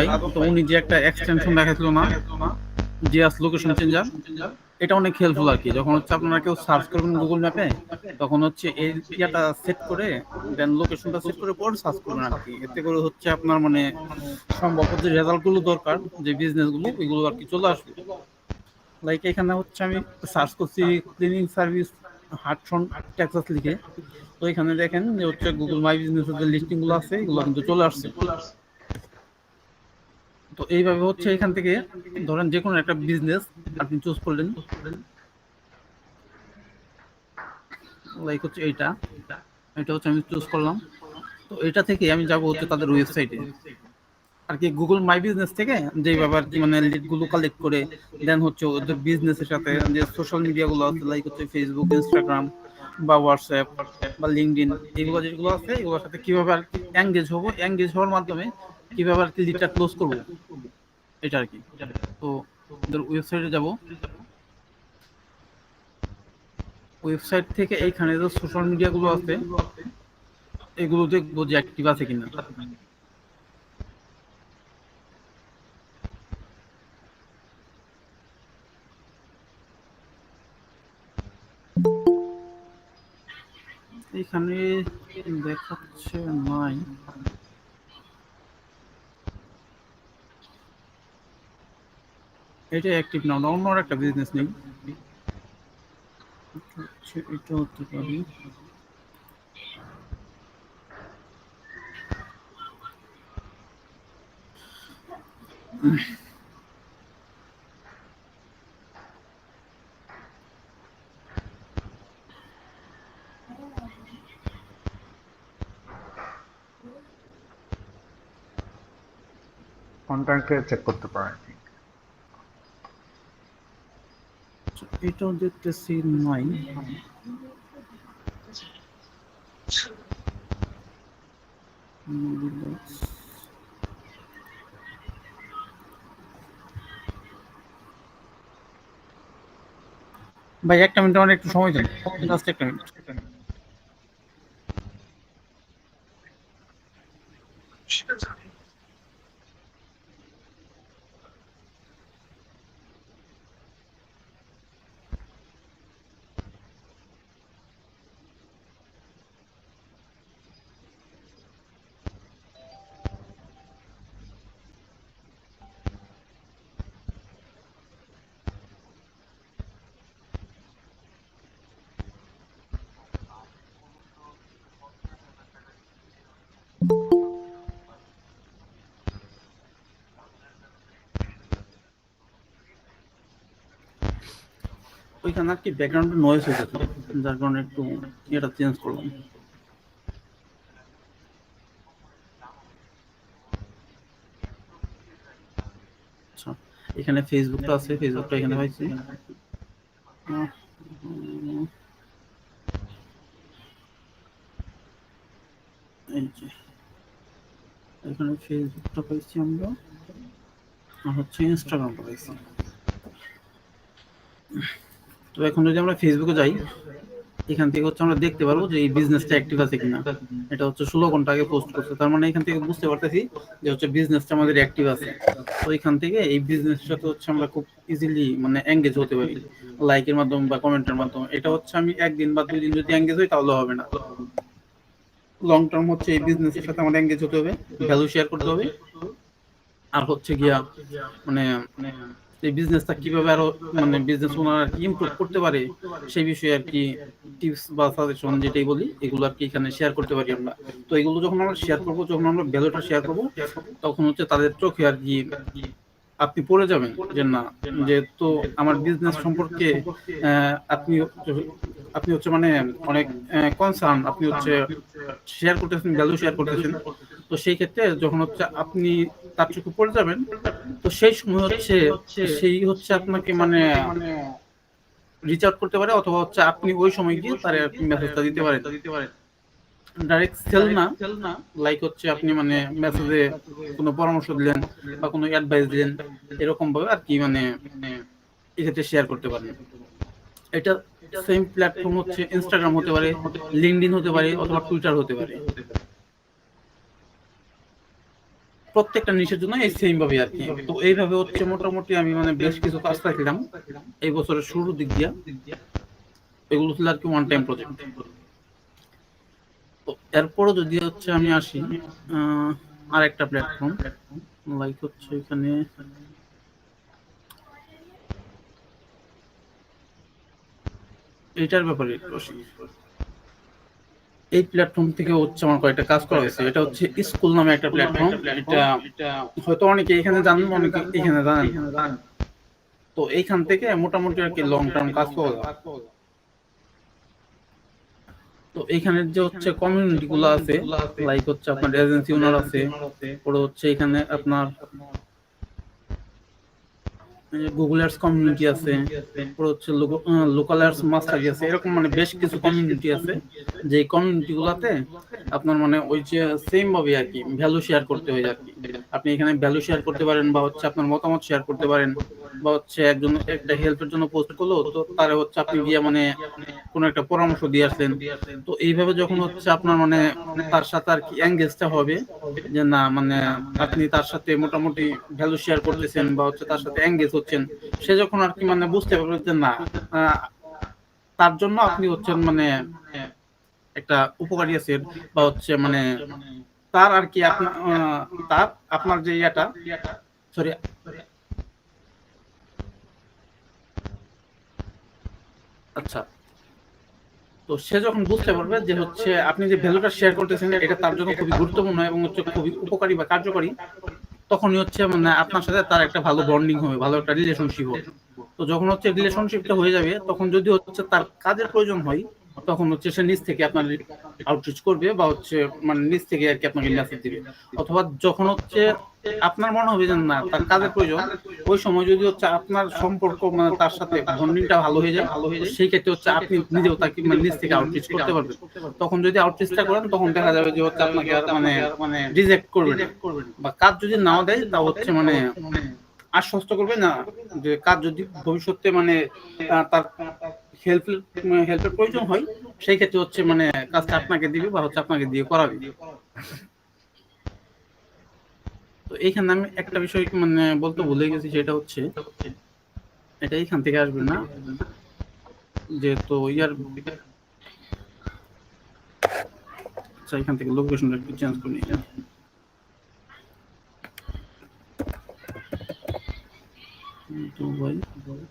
ভাই, তো উনি যে একটা এক্সটেনশন দেখাচ্ছিল না, জিয়াস লোকেশন চেঞ্জার, এটা অনেক হেল্পফুল আর কি। যখন হচ্ছে আপনারা কেউ সার্চ করবেন গুগল ম্যাপে, তখন হচ্ছে এই ইয়াটা সেট করে দেন লোকেশনটা সেট করে পর সার্চ করবেন আর কি। এতে করে হচ্ছে আপনার মানে সম্ভবত যে রেজাল্টগুলো দরকার, যে বিজনেসগুলো, ওইগুলো আর কি চলে আসবে। লাইক এখানে হচ্ছে আমি সার্চ করছি ক্লিনিং সার্ভিস হাটসন টেক্সাস লিখে, তো এখানে দেখেন যে হচ্ছে গুগল মাই বিজনেসের যে লিস্টিং গুলো আছে এগুলো কিন্তু চলে আসছে। তো এইভাবে হচ্ছে এখান থেকে ধরেন যে কোনো একটা বিজনেস আপনি চুজ করলেন, লাইক হচ্ছে এইটা, এটা হচ্ছে আমি চুজ করলাম। তো এটা থেকে আমি যাব হচ্ছে তাদের ওয়েবসাইটে আর কি, গুগল মাই বিজনেস থেকে যেভাবে আর কি মানে লিড গুলো কালেক্ট করে দেন হচ্ছে ওদের বিজনেসের সাথে যে সোশ্যাল মিডিয়া গুলো আছে, লাইক হচ্ছে ফেসবুক, ইনস্টাগ্রাম বা হোয়াটসঅ্যাপ বা লিঙ্কডইন, এগুলো যেগুলো আছে এগুলোর সাথে কিভাবে আর কি এঙ্গেজ হবো, এঙ্গেজ হওয়ার মাধ্যমে কিভাবে আর কি লিডটা ক্লোজ করবো, এটা আর কি। তো ওদের ওয়েবসাইটে যাব, ওয়েবসাইট থেকে এইখানে যে সোশ্যাল মিডিয়া গুলো আছে এগুলো দেখবো যে অ্যাক্টিভ আছে কিনা। এখানে দেখাচ্ছে নাই, এটা অ্যাক্টিভ না, অন্য আর একটা বিজনেস নেই। এটা হতে পারি, কন্ট্যাক্টে চেক করতে পারেন। এটাও দেখতেছি নাই। ভাই একটা মিনিট, আমার একটু সময় দেন, জাস্ট একটা মিনিট। ওইখানে আর কি ব্যাকগ্রাউন্ডে নয়েজ হয়েছে, যার কারণে একটু এটা চেঞ্জ করলাম। আচ্ছা, এখানে ফেসবুকটা আছে, ফেসবুকটা এখানে পাইছি। এই যে এখানে ফেসবুকটা পাইছি আমরা, আর হচ্ছে ইনস্টাগ্রামটা পাইছি। তো এখন যদি আমরা ফেসবুকে যাই, এখান থেকে হচ্ছে আমরা দেখতে পারবো যে এই বিজনেসটা অ্যাক্টিভ আছে কিনা। এটা হচ্ছে 16 ঘন্টা আগে পোস্ট করছে, তার মানে এখান থেকে বুঝতে পারতেছি যে হচ্ছে বিজনেসটা আমাদের অ্যাক্টিভ আছে। তো এখান থেকে এই বিজনেসের সাথে হচ্ছে আমরা খুব ইজিলি মানে এঙ্গেজ হতে পারি, লাইকের মাধ্যমে বা কমেন্টের মাধ্যমে। এটা হচ্ছে আমি একদিন বা 2 দিন যদি এঙ্গেজ হই তাহলে হবে না, লং টার্ম হচ্ছে এই বিজনেসের সাথে আমার এঙ্গেজ হতে হবে, ভ্যালু শেয়ার করতে হবে, আর হচ্ছে গিয়া মানে এই বিজনেসটা কিভাবে আরো মানে বিজনেস ওনার আর কি ইমপ্রুভ করতে পারে সেই বিষয়ে আর কি টিপস বা সাজেশন যেটাই বলি এগুলো আর কি এখানে শেয়ার করতে পারি আমরা। তো এগুলো যখন আমরা শেয়ার করবো, যখন আমরা ভ্যালুটা শেয়ার করবো, তখন হচ্ছে তাদের চোখে আর কি আপনি পড়ে যাবেন যে না, যেহেতু আমার বিজনেস সম্পর্কে আপনি আপনি হচ্ছে মানে অনেক কনসার্ন, আপনি হচ্ছে শেয়ার করতেছেন, ভ্যালু শেয়ার করতেছেন। তো সেই ক্ষেত্রে যখন হচ্ছে আপনি তার চোখে পড়ে যাবেন, তো সেই সময় হচ্ছে সেই হচ্ছে আপনাকে মানে রিচ আউট করতে পারে, অথবা হচ্ছে আপনি ওই সময় গিয়ে তার মেসেজটা দিতে পারেন। ডাইরেক্ট সেল না, লাইক হচ্ছে আপনি মানে মেসেজে কোনো পরামর্শ দিলেন বা কোনো অ্যাডভাইস দিলেন, এরকম ভাবে আর কি মানে এক্ষেত্রে শেয়ার করতে পারেন। এটা সেম প্ল্যাটফর্ম হচ্ছে ইনস্টাগ্রাম হতে পারে, লিঙ্কডইন হতে পারে, অথবা টুইটার হতে পারে। প্রত্যেকটা নিশের জন্য এই সেম ভাবে আর কি। তো এইভাবে হচ্ছে মোটামুটি আমি মানে বেশ কিছু কাজ পাইছিলাম এই বছরের শুরুর দিক দিয়া। এগুলো ছিল আর কি ওয়ান টাইম প্রজেক্ট। তো এরপরও যদি হচ্ছে আমি আসি আর একটা প্ল্যাটফর্ম, লাইক হচ্ছে এখানে এটার ব্যাপারে একটু আসি। এই প্ল্যাটফর্ম থেকে হচ্ছে আমার কয়েকটা কাজ করা হয়েছে। এটা হচ্ছে স্কুল নামে একটা প্ল্যাটফর্ম। এটা হয়তো অনেকে এখানে জানেন, অনেকে এখানে জানেন না। তো এইখান থেকে মোটামুটি আর কি লং টার্ম কাজ পাওয়া যায়। তো এইখানের যে হচ্ছে কমিউনিটি গুলো আছে, লাইক হচ্ছে আপনার এজেন্সি ওনার আছে, পরে হচ্ছে এখানে আপনার গুগল অ্যাডস কমিউনিটি আছে, পরে হচ্ছে লোকাল অ্যাডস মাস্টারি আছে, এরকম মানে বেশ কিছু কমিউনিটি আছে। যে কমিউনিটি গুলাতে আপনার মানে ওই যে সেম ভাবে আর কি ভ্যালু শেয়ার করতে হয় আর কি। আপনি এখানে ভ্যালু শেয়ার করতে পারেন, বা হচ্ছে আপনার মতামত শেয়ার করতে পারেন, বা হচ্ছে একজন একটা হেল্পের জন্য পোস্ট করলো, তো তারে হচ্ছে আপনি গিয়ে মানে কোনো একটা পরামর্শ দিয়ে আসলেন। তো এইভাবে যখন হচ্ছে আপনার মানে তার সাথে আর কি এঙ্গেজটা হবে, যে না মানে আপনি তার সাথে মোটামুটি ভ্যালু শেয়ার করতেছেন বা হচ্ছে তার সাথে এঙ্গেজ হচ্ছেন, সে যখন আর কি মানে বুঝতে পারবে যে না আহ, তার জন্য আপনি হচ্ছেন মানে একটা উপকারী আছেন, বা হচ্ছে মানে তার আর কি আপনার তার আপনার যে ইয়াটা, সরি, আচ্ছা, তো সে যখন বুঝতে পারবে যে হচ্ছে আপনি যে ভ্যালুটা শেয়ার করতেছেন এটা তার জন্য খুবই গুরুত্বপূর্ণ এবং হচ্ছে খুবই উপকারী বা কার্যকরী, তখনই হচ্ছে মানে আপনার সাথে তার একটা ভালো বন্ডিং হবে, ভালো একটা রিলেশনশিপ হবে। তো যখন হচ্ছে রিলেশনশিপটা হয়ে যাবে, তখন যদি হচ্ছে তার কাজের প্রয়োজন হয়, তখন হচ্ছে সে নিজ থেকে আপনার আউটরিচ করবে, বা হচ্ছে মানে নিজ থেকে আর কি আপনাকে মেসেজ দিবে। অথবা যখন হচ্ছে আপনার মনে হবে যে না তার কাজের প্রয়োজন, ওই সময় যদি হচ্ছে আপনার সম্পর্ক মানে তার সাথে বন্ডিংটা ভালো হয়ে যায়, তো সেই ক্ষেত্রে হচ্ছে আপনি নিজেও তাকে মানে নিজ থেকে আউটরিচ করতে পারবেন। তখন যদি আউটরিচটা করেন, তখন দেখা যাবে যে হচ্ছে আপনাকে আর মানে রিজেক্ট করবে না, বা কাজ যদি নাও দেয় তা হচ্ছে মানে আশ্বস্ত করবে না, যে কাজ যদি ভবিষ্যতে মানে তার হেল্প হেল্পের প্রয়োজন হয়, সেই ক্ষেত্রে হচ্ছে মানে কাজটা আপনাকে দিবে বা হচ্ছে আপনাকে দিয়ে করাবে। তো এইখানে আমি একটা বিষয় মানে বলতে ভুলে গেছি, সেটা হচ্ছে এটা এইখান থেকে আসবে না, যেহেতু ইয়ার, আচ্ছা এখান থেকে লোকেশনটা একটু চেঞ্জ করে নিই। Dubai, Dubai.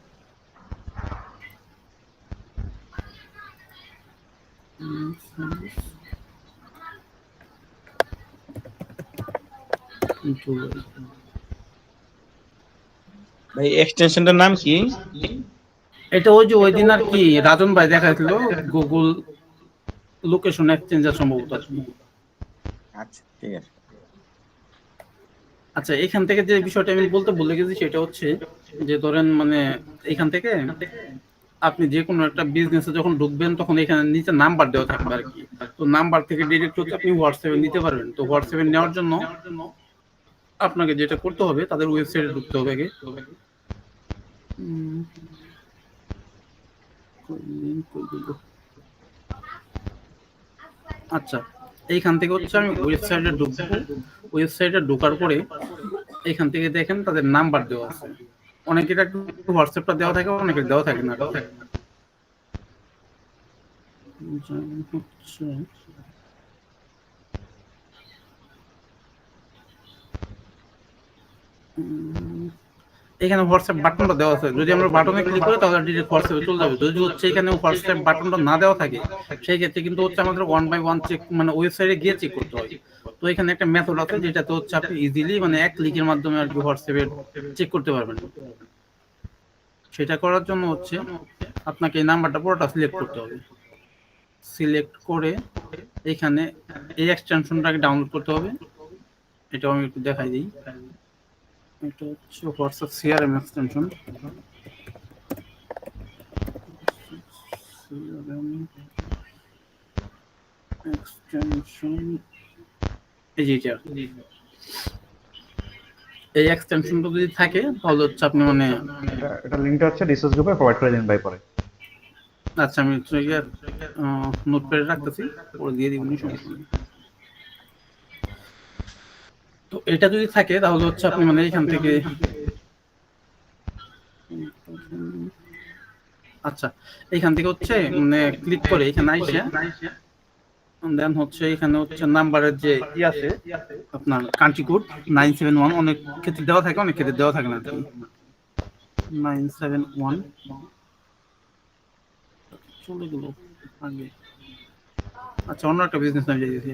ভাই এক্সটেনশনটার নাম কি? এটা ওই যে ওই দিন আর কি রাজন ভাই দেখাইছিল, গুগল লোকেশন এক্সচেঞ্জার সম্ভবত। আচ্ছা ঠিক আছে। আচ্ছা, এখান থেকে যে বিষয়টা আমি বলতে ভুলে গেছি সেটা হচ্ছে যে ধরেন মানে এখান থেকে আপনি যে কোনো একটা বিজনেসে যখন ঢুকবেন, তখন এখানে নিচে নাম্বার দেওয়া থাকবে আর কি। তো নাম্বার থেকে ডিরেক্ট হচ্ছে আপনি হোয়াটসঅ্যাপে নিতে পারবেন। তো হোয়াটসঅ্যাপে নেওয়ার জন্য আপনাকে যেটা করতে হবে, তাদের ওয়েবসাইটে ঢুকতে হবে আগে। আচ্ছা, এইখান থেকে হচ্ছে আমি ওয়েবসাইটে ঢুকবো। ওয়েবসাইটে ঢোকার পরে এখান থেকে দেখেন তাদের নাম্বার দেওয়া আছে। অনেকের একটু হোয়াটসঅ্যাপটা দেওয়া থাকে, অনেকের দেওয়া থাকে না। হচ্ছে এখানে হোয়াটসঅ্যাপ বাটনটা দেওয়া আছে, যদি আমরা বাটনে ক্লিক করি তাহলে ডিরেক্ট হোয়াটসঅ্যাপে চলে যাবে। যদি হচ্ছে এখানে হোয়াটসঅ্যাপ বাটনটা না দেওয়া থাকে, সেই ক্ষেত্রে কিন্তু হচ্ছে আমাদের ওয়ান বাই ওয়ান চেক মানে ওয়েবসাইটে গিয়ে চেক করতে হয়। তো এখানে একটা মেথড আছে যেটাতে হচ্ছে আপনি ইজিলি মানে এক ক্লিকের মাধ্যমে আর কি হোয়াটসঅ্যাপে চেক করতে পারবেন। সেটা করার জন্য হচ্ছে আপনাকে এই নাম্বারটা পুরোটা সিলেক্ট করতে হবে। সিলেক্ট করে এখানে এই এক্সটেনশনটাকে ডাউনলোড করতে হবে। এটাও আমি একটু দেখাই দিই। এটা হচ্ছে হোয়াটসঅ্যাপ সিআরএম এক্সটেনশন। এক্সটেনশন এই যে এটা, এই এক্সটেনশনটা যদি থাকে তাহলে হচ্ছে আপনি মানে এটা লিংকটা হচ্ছে রিসোর্স গ্রুপে প্রোভাইড করে দিন ভাই পরে। আচ্ছা আমি নোটপ্যাডে রাখতেছি, পরে দিয়ে দিব, সমস্যা নেই। তো এটা যদি থাকে তাহলে হচ্ছে আপনি মানে এখান থেকে আচ্ছা এখান থেকে হচ্ছে মানে ক্লিক করে এখানে আইসা দেন হচ্ছে এখানে হচ্ছে নাম্বারের যে ই আছে আপনার কান্ট্রি কোড 971 অনেক ক্ষেত্রে দেওয়া থাকে অনেক ক্ষেত্রে দেওয়া থাকে না 971 চলে গেল আগে আচ্ছা অন্য একটা বিজনেস নাম যাইতেছি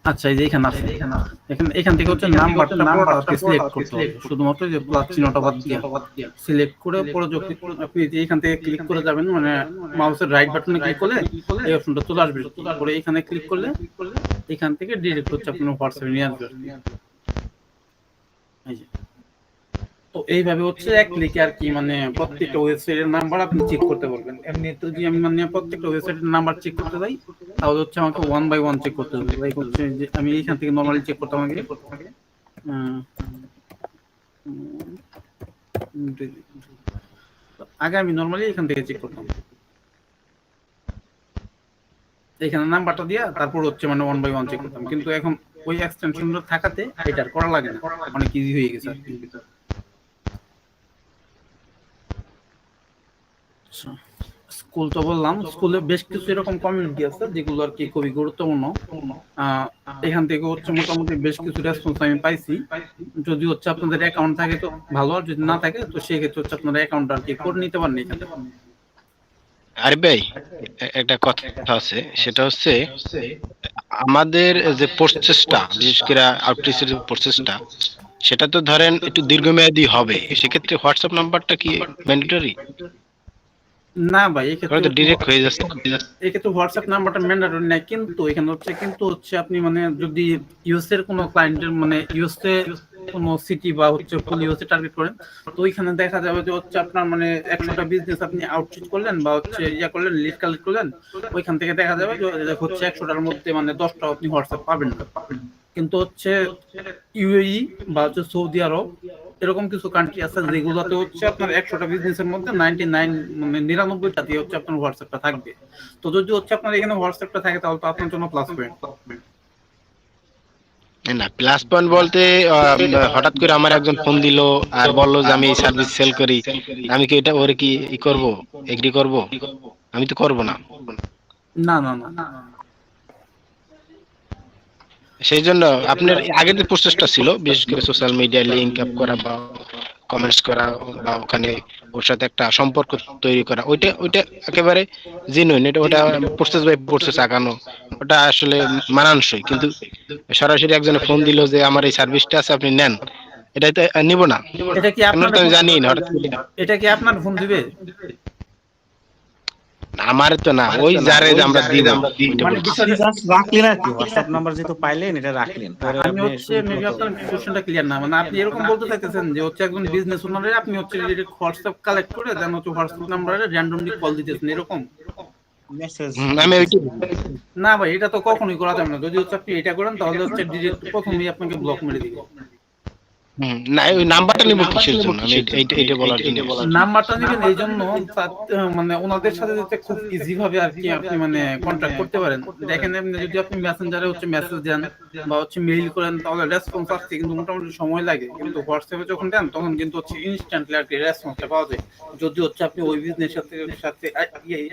আচ্ছা এই যে এখানে আছে এখান থেকে হচ্ছে নাম্বারটা পুরোটা আপনি সিলেক্ট করতে হবে শুধুমাত্র যে প্লাস চিহ্নটা বাদ দিয়ে সিলেক্ট করে পরে যখন আপনি এখান থেকে ক্লিক করে যাবেন মানে মাউসের রাইট বাটনে ক্লিক করলে এই অপশনটা চলে আসবে তারপরে এখানে ক্লিক করলে এখান থেকে ডিরেক্ট হচ্ছে আপনার হোয়াটসঅ্যাপে নিয়ে আসবে এই যে তো এইভাবে হচ্ছে এক ক্লিকে আর কি মানে প্রত্যেকটা ওয়েবসাইটের নাম্বার আপনি চেক করতে পারবেন এমনি তো যদি আমি মানে প্রত্যেকটা ওয়েবসাইটের নাম্বার চেক করতে যাই তাহলে হচ্ছে আমাকে 1 বাই 1 চেক করতে হবে লাইক হচ্ছে যে আমি এখান থেকে নরমালি চেক করতে আমাকে আগে আমি নরমালি এখান থেকে চেক করতাম এখানে নাম্বারটা দিয়া তারপর হচ্ছে মানে 1 বাই 1 চেক করতাম কিন্তু এখন ওই এক্সটেনশনটা থাকাতে এটা আর করা লাগে না অনেক ইজি হয়ে গেছে আর কি স্কুল তো বললাম স্কুলে বেশ কিছু এরকম কমিউনিটি আছে যেগুলো আর কি খুবই গুরুত্বপূর্ণ এখান থেকে হচ্ছে মোটামুটি বেশ কিছু রেসপন্স আমি পাইছি যদি হচ্ছে আপনাদের অ্যাকাউন্ট থাকে তো ভালো আর যদি না থাকে তো সেই ক্ষেত্রে হচ্ছে আপনারা অ্যাকাউন্ট আর কি করে নিতে পারেন এখানে আরে ভাই একটা কথা আছে সেটা হচ্ছে আমাদের যে প্রসেসটা বিশেষ করে আউটরিচের যে প্রসেসটা সেটা তো ধরেন একটু দীর্ঘমেয়াদী হবে সেক্ষেত্রে হোয়াটসঅ্যাপ নাম্বারটা কি ম্যান্ডেটরি না ভাই এক্ষেত্রে তো ডিরেক্ট হয়ে যাচ্ছে এক্ষেত্রে হোয়াটসঅ্যাপ নাম্বারটা ম্যান্ডেটরি নাই কিন্তু এখানে হচ্ছে আপনি মানে যদি ইউএস এর কোনো ক্লায়েন্টের মানে ইউএস এ কোনো সিটি বা হচ্ছে ফুল ইউএস এ টার্গেট করেন তো ওইখানে দেখা যাবে যে হচ্ছে আপনার মানে 100টা বিজনেস আপনি আউটরিচ করলেন বা হচ্ছে ইয়া করলেন লিড কালেক্ট করলেন ওইখান থেকে দেখা যাবে যে হচ্ছে 100টার মধ্যে মানে 10টা আপনি হোয়াটসঅ্যাপ পাবেন না কিন্তু হচ্ছে ইউএই বা হচ্ছে সৌদি আরব এরকম কিছু কান্ট্রি আছে যেগুলোতে হচ্ছে আপনার 100টা বিজনেসের মধ্যে 99 মানে 99টাতে হচ্ছে আপনার হোয়াটসঅ্যাপটা থাকবে তো যদি হচ্ছে আপনার এখানে হোয়াটসঅ্যাপটা থাকে তাহলে তো আপনার জন্য প্লাস পয়েন্ট না প্লাস পয়েন্ট বলতে হঠাৎ করে আমার একজন ফোন দিল আর বলল যে আমি এই সার্ভিস সেল করি আমি কি এটা ওরে কি ই করব এগ্রি করব আমি তো করব না না না না সেই জন্য আপনার আগের যে প্রসেসটা ছিল বিশেষ করে সোশ্যাল মিডিয়া লিংক আপ করা বা কমেন্টস করা বা ওখানে ওর সাথে একটা সম্পর্ক তৈরি করা ওইটা একেবারে জেনুইন ওটা প্রসেস বাই প্রসেস আগানো ওটা আসলে মানানসই কিন্তু সরাসরি একজনে ফোন দিল যে আমার এই সার্ভিসটা আছে আপনি নেন এটা তো নিব না এটা কি আপনার তো আমি জানি না এটা কি আপনার ফোন দিবে আমার তো না ওই যারে আমরা দিব মানে বিষয়টা জাস্ট রাখলেন আর কি হোয়াটসঅ্যাপ নাম্বার যেহেতু পাইলেন এটা রাখলেন আমি হচ্ছে মেবি আপনার কোশ্চেনটা ক্লিয়ার না মানে আপনি এরকম বলতে চাইতেছেন যে হচ্ছে একজন বিজনেস ওনারে আপনি হচ্ছে হোয়াটসঅ্যাপ কালেক্ট করে দেন হচ্ছে হোয়াটসঅ্যাপ নাম্বারে র্যান্ডমলি কল দিতেছেন এরকম মেসেজ আমি না ভাই এটা তো কখনোই করা যাবে না যদি হচ্ছে আপনি এটা করেন তাহলে হচ্ছে ডিরেক্ট প্রথমেই আপনাকে ব্লক মেরে দিবে না ওই নাম্বারটা নিব কিসের জন্য আমি এইটা বলার জন্য নাম্বারটা নেবেন এই জন্য মানে ওনাদের সাথে যাতে খুব ইজি ভাবে আর কি আপনি মানে কন্ট্যাক্ট করতে পারেন দেখেন এমনি যদি আপনি মেসেঞ্জারে হচ্ছে মেসেজ দেন বা হচ্ছে মেইল করেন তাহলে রেসপন্স আসছে কিন্তু মোটামুটি সময় লাগে কিন্তু হোয়াটসঅ্যাপে যখন দেন তখন কিন্তু হচ্ছে ইনস্ট্যান্টলি আর কি রেসপন্সটা পাওয়া যায় যদি হচ্ছে আপনি ওই বিজনেস সাথে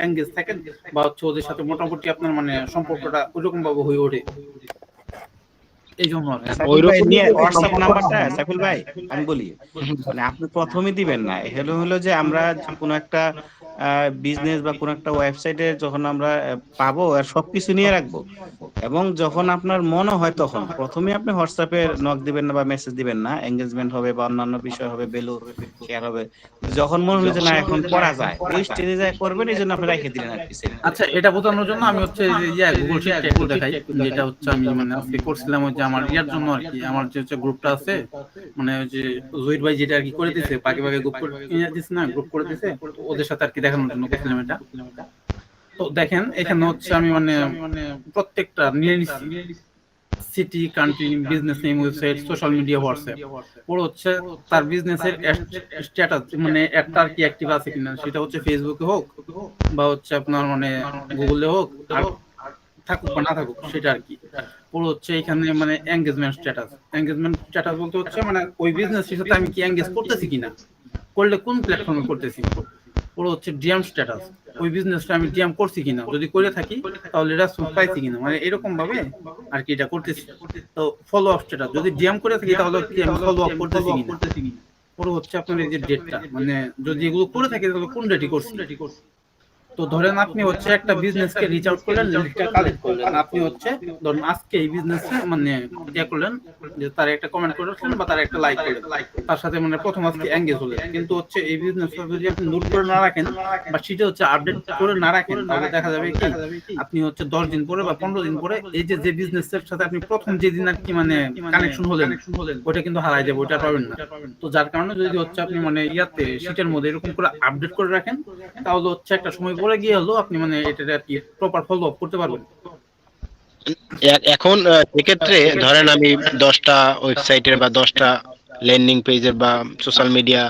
এঙ্গেজ থাকেন বা হচ্ছে ওদের সাথে মোটামুটি আপনার মানে সম্পর্কটা ওইরকম ভাবে হয়ে ওঠে এই জন্য হোয়াটসঅ্যাপ নাম্বারটা সাইফুল ভাই আমি বলি মানে আপনি প্রথমেই দিবেন না হলো যে আমরা কোনো একটা বিজনেস বা কোনো একটা ওয়েবসাইটে যখন আমরা পাবো আর সবকিছু নিয়ে রাখবো এবং যখন আপনার মনে হয় তখন প্রথমে আপনি হোয়াটসঅ্যাপে নক দিবেন না বা মেসেজ দিবেন না এঙ্গেজমেন্ট হবে বা অন্যান্য বিষয় হবে বেলুর শেয়ার হবে যখন মনে হলো যে না এখন করা যায় ওই স্টেজে যায় করবেন, এই জন্য আপনি রেখে দিলেন আর কি set করে। আচ্ছা, এটা বোঝানোর জন্য আমি হচ্ছে যে গুগল শিটটা একটু দেখাই, যেটা হচ্ছে আমি মানে আজকে করছিলাম ওই যে আমার ইয়ার জন্য আর কি। আমার যে হচ্ছে গ্রুপটা আছে, মানে ওই যে জহির ভাই যেটা আর কি করে দিছে, পাকে পাকে গ্রুপ করে দিছে না, গ্রুপ করে দিছে, তো ওদের সাথে আর কি দেখানোর জন্য করছিলাম এটা। তো দেখেন এখানে হচ্ছে আমি মানে প্রত্যেকটা নিয়ে নিচ্ছি, city, country, business name, website, social media, WhatsApp, ওর হচ্ছে তার বিজনেসের স্ট্যাটাস মানে একটা আর কি অ্যাক্টিভ আছে কিনা, সেটা হচ্ছে ফেসবুকে হোক বা হচ্ছে আপনার মানে গুগলে হোক, আর থাকুক বা না থাকুক সেটা আর কি। পুরো হচ্ছে এখানে মানে এঙ্গেজমেন্ট স্ট্যাটাস বলতে হচ্ছে মানে ওই বিজনেসের সাথে আমি কি এঙ্গেজ করতেছি কিনা, করলে কোন প্ল্যাটফর্মে করতেছি। পুরো হচ্ছে ডিএম স্ট্যাটাস, ওই বিজনেসটা আমি ডিএম করছি কিনা, যদি করে থাকি তাহলে রেসপন্স পাইছি কিনা, মানে এরকম ভাবে আর কি এটা করতেছি। তো ফলো আপ স্ট্যাটাস, যদি ডিএম করে থাকি তাহলে কি আমি ফলো আপ করতেছি কিনা। পুরো হচ্ছে আপনার এই যে ডেটটা, মানে যদি এগুলো করে থাকি তাহলে কোন ডেটই করছি। তো ধরেন আপনি হচ্ছে একটা বিজনেসকে রিচ আউট করলেন, লিডটা কালেক্ট করলেন, আপনি হচ্ছে ধরুন আজকে এই বিজনেসে মানে ইয়ে করলেন যে তার একটা কমেন্ট করলেন বা তার একটা লাইক করলেন, তার সাথে মানে প্রথম আজকে এঙ্গেজ হলেন, কিন্তু হচ্ছে এই বিজনেসটা যদি আপনি নোট করে না রাখেন বা সেটা হচ্ছে আপডেট করে না রাখেন, তাহলে দেখা যাবে কি আপনি হচ্ছে 10 দিন পরে বা 15 দিন পরে এই যে বিজনেসের সাথে আপনি প্রথম যেদিন আর কি মানে কানেকশন হলেন ওটা কিন্তু হারাই যাবে, ওটা পাবেন না। তো যার কারণে যদি হচ্ছে আপনি মানে ইয়াতে শীটের মধ্যে এরকম করে আপডেট করে রাখেন, তাহলে হচ্ছে একটা সময় পরে গিয়ে হলো আপনি মানে এটা আর কি প্রপার ফলো আপ করতে পারবেন। এখন এক্ষেত্রে ধরেন আমি 10টা ওয়েবসাইটের বা 10টা ল্যান্ডিং পেজের বা সোশ্যাল মিডিয়া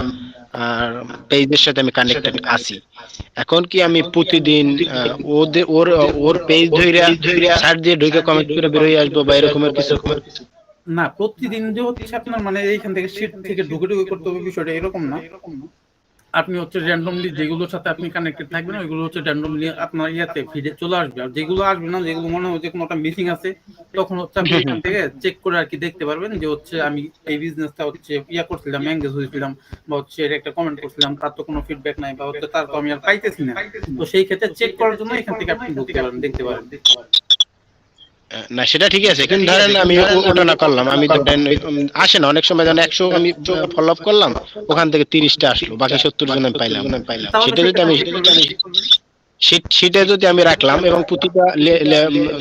আর পেজের সাথে আমি কানেক্টেড আছি। এখন কি আমি প্রতিদিন ওদের ওর পেজ ধইরা সার্চ দিয়ে ঢুকে কমেন্ট করে বের হয়ে আসবো বা এরকমের কিছু? না, প্রতিদিন যে হচ্ছে আপনার মানে এইখান থেকে শীট থেকে ঢুকে ঢুকে করতে হবে বিষয়টা এরকম না। আপনি হচ্ছে র্যান্ডমলি যেগুলোর সাথে আপনি কানেক্টেড থাকবেন ওইগুলো হচ্ছে র্যান্ডমলি আপনার ইয়াতে ফিডে চলে আসবে, আর যেগুলো আসবে না, যেগুলো মনে হয় যে কোনোটা মিসিং আছে, তখন হচ্ছে আপনি এখান থেকে চেক করে আর কি দেখতে পারবেন যে হচ্ছে আমি এই বিজনেসটা হচ্ছে ইয়া করছিলাম, এঙ্গেজ হয়েছিলাম বা হচ্ছে এর একটা কমেন্ট করছিলাম, তার তো কোনো ফিডব্যাক নাই বা হচ্ছে তার তো আমি আর পাইতেছি না। তো সেই ক্ষেত্রে চেক করার জন্য এখান থেকে আপনি ঢুকতে পারেন, দেখতে পারেন। না সেটা ঠিক আছে, কিন্তু ধরেন আমি ওটা না করলাম, আমি ধরেন আসে না অনেক সময়, ধরেন 100 আমি ফলো আপ করলাম, ওখান থেকে 30টা আসলো, বাকি 70 জন আমি পাইলাম। সেটা যদি আমি সেটা যদি আমি রাখলাম এবং প্রতিটা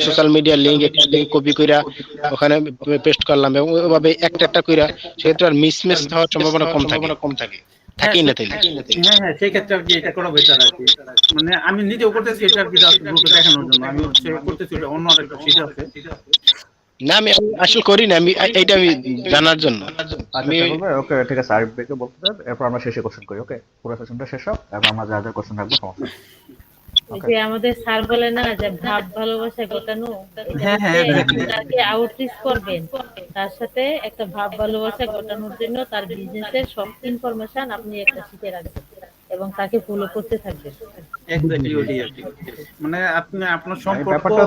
সোশ্যাল মিডিয়া লিংক একটা লিংক কপি কইরা ওখানে পেস্ট করলাম এবং ওইভাবে একটা একটা কইরা, সেক্ষেত্রে আর মিসম্যাচ হওয়ার সম্ভাবনা কম থাকে থাকেই না তাইলে। হ্যাঁ, সেই ক্ষেত্রে আর কি এটা করা বেটার আর কি। মানে আমি নিজেও করতেছি এটা আর কি গ্রুপে দেখানোর জন্য, আমি হচ্ছে করতেছি এটা অন্য আরেকটা শীট আছে। না আমি আসলে করি না, আমি এইটা আমি জানার জন্য। আচ্ছা ওকে ঠিক আছে, আরিফ ভাইকে বলতে দেন, এরপর আমরা শেষে কোশ্চেন করি। ওকে, পুরো সেশনটা শেষ হোক, এরপর আমরা যা যা কোশ্চেন রাখবো সমস্যা নেই। এই যে আমাদের স্যার বলে না যে ভাব ভালোবাসা ঘটানো, হ্যাঁ, তাকে আউটরিচ করবেন, তার সাথে একটা ভাব ভালোবাসা ঘটানোর জন্য তার বিজনেসের সব ইনফরমেশন আপনি একটা শিখে রাখবেন এবং তাকে ফলো করতে থাকবেন। এক্স্যাক্টলি ওটাই আর কি। মানে আপনি আপনার সম্পর্ক ব্যাপারটা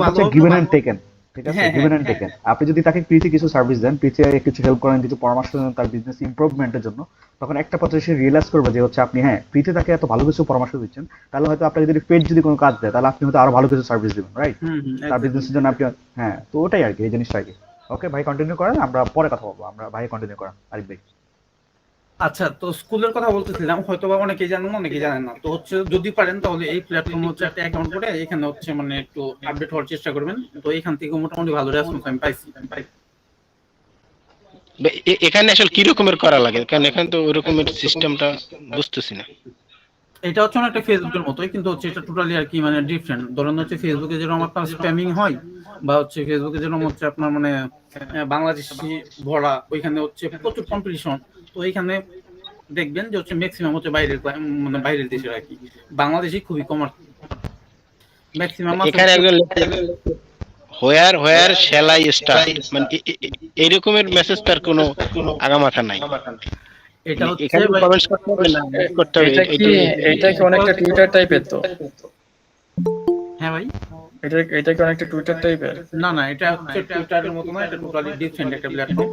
হচ্ছে গিভেন এন্ড টেকেন, ঠিক আছে? Given and taken. আপনি যদি তাকে ফ্রিতে কিছু সার্ভিস দেন, ফ্রিতে কিছু হেল্প করেন, কিছু পরামর্শ দেন তার বিজনেস ইমপ্রুভমেন্টের জন্য, তখন একটা পর্যায়ে সে রিয়েলাইজ করবে যে হচ্ছে আপনি হ্যাঁ ফ্রিতে তাকে এত ভালো কিছু পরামর্শ দিচ্ছেন, তাহলে হয়তো আপনাকে যদি পেড যদি কোনো কাজ দেয় তাহলে আপনি হয়তো আরো ভালো কিছু সার্ভিস দিবেন, রাইট? তার বিজনেসের জন্য আপনি হ্যাঁ, তো ওটাই আর কি, এই জিনিসটা আর কি। ওকে ভাই কন্টিনিউ করেন, আমরা পরে কথা বলবো। আমরা ভাই কন্টিনিউ করেন আরিফ ভাই। আচ্ছা, তো স্কুলের কথা বলতেছিলাম, হয়তো বা অনেকেই জানেন অনেকেই জানেন না। তো হচ্ছে যদি পারেন তাহলে এই প্ল্যাটফর্মে হচ্ছে একটা অ্যাকাউন্ট করে এখানে হচ্ছে মানে একটু আপডেট হওয়ার চেষ্টা করবেন। তো এখান থেকে মোটামুটি ভালো রেসপন্স আমি পাইছি। এখানে আসলে কি রকমের করা লাগে, কারণ এখানে তো ওই রকমের সিস্টেমটা বুঝতেছি না। এটা হচ্ছে অনেকটা ফেসবুকের মতোই, কিন্তু হচ্ছে এটা টোটালি আর কি মানে ডিফারেন্ট। ধরেন হচ্ছে ফেসবুকে যেরকম আপনার স্প্যামিং হয় বা হচ্ছে ফেসবুকে যেরকম হচ্ছে আপনার মানে বাংলাদেশি ভরা, ওইখানে হচ্ছে প্রচুর কম্পিটিশন। তো এইখানে দেখবেন যে হচ্ছে ম্যাক্সিমাম হচ্ছে মানে বাইরের দেশের আর কি, বাংলাদেশি খুবই কম আর কি। ম্যাক্সিমাম এখানে একজন হোয়ার শ্যাল আই স্টার্ট, মানে এই রকমের মেসেজ তার কোনো আগামাথা নাই। এটা হচ্ছে এখানে কমেন্টস করতে হবে। এটা কি অনেকটা টুইটার টাইপের? তো হ্যাঁ ভাই, এটা কি অনেকটা টুইটার টাইপের? না, এটা হচ্ছে টুইটারের মতো না, এটা টোটালি ডিফারেন্ট একটা প্ল্যাটফর্ম।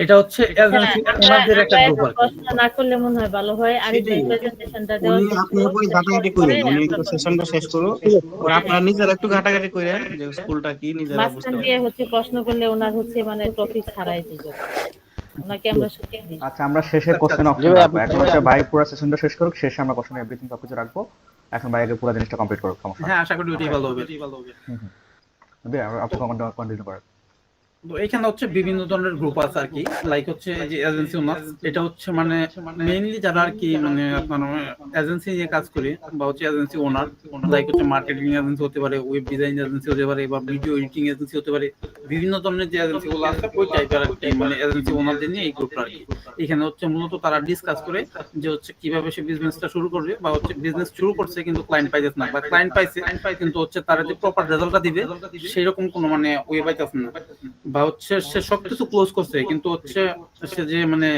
এটা হচ্ছে এজেন্সি ওনাদের একটা গ্রুপ আর কি। প্রশ্ন না করলে মনে হয় ভালো হয়। আর এই প্রেজেন্টেশনটা দেওয়া আপনি উপরে ঘাটাঘাটি করেন, উনি একটু সেশনটা শেষ করুন, আর আপনারা নিজেরা একটু ঘাটাঘাটি করেন যে স্কুলটা কি নিজেরা বুঝতে মাঝখান পারেন। দিয়ে হচ্ছে প্রশ্ন করলে ওনার হচ্ছে মানে টপিক ছাড়াই দিবে। ওনাকে আমরা সুযোগ দিই। আচ্ছা, আমরা শেষে কোশ্চেন জি অপশন ভাই, রাখবো। এখন হচ্ছে ভাই পুরো সেশনটা শেষ করুক, শেষে আমরা কোশ্চেন এভরিথিং সবকিছু রাখবো। এখন ভাই আগে পুরো জিনিসটা কমপ্লিট করুক, সমস্যা নেই। হ্যাঁ, আশা করি ওইটাই ভালো হবে। আপনি কন্টিনিউ করেন। তো এখানে হচ্ছে বিভিন্ন ধরনের গ্রুপ আছে আর কি, লাইক হচ্ছে এই যে এজেন্সি ওনার, এটা হচ্ছে মানে মেইনলি যারা আর কি মানে আপনার এজেন্সি নিয়ে কাজ করে বা হচ্ছে এজেন্সি ওনার, লাইক হচ্ছে মার্কেটিং এজেন্সি হতে পারে, ওয়েব ডিজাইন এজেন্সি হতে পারে, বা ভিডিও এডিটিং এজেন্সি হতে পারে, বিভিন্ন ধরনের যে এজেন্সি গুলো আছে ওই টাইপের আর কি মানে এজেন্সি ওনারদের নিয়ে এই গ্রুপটা আর কি। এখানে হচ্ছে মূলত তারা ডিসকাস করে যে হচ্ছে কিভাবে সে বিজনেসটা শুরু করবে, বা হচ্ছে বিজনেস শুরু করছে কিন্তু ক্লায়েন্ট পাইতেছে না, বা ক্লায়েন্ট পাইছে কিন্তু হচ্ছে তারা যে প্রপার রেজাল্টটা দিবে সেই রকম কোনো মানে ওয়ে পাইতেছে না, বা হচ্ছে সে সবকিছু ক্লোজ করছে কিন্তু হচ্ছে সে যে মানে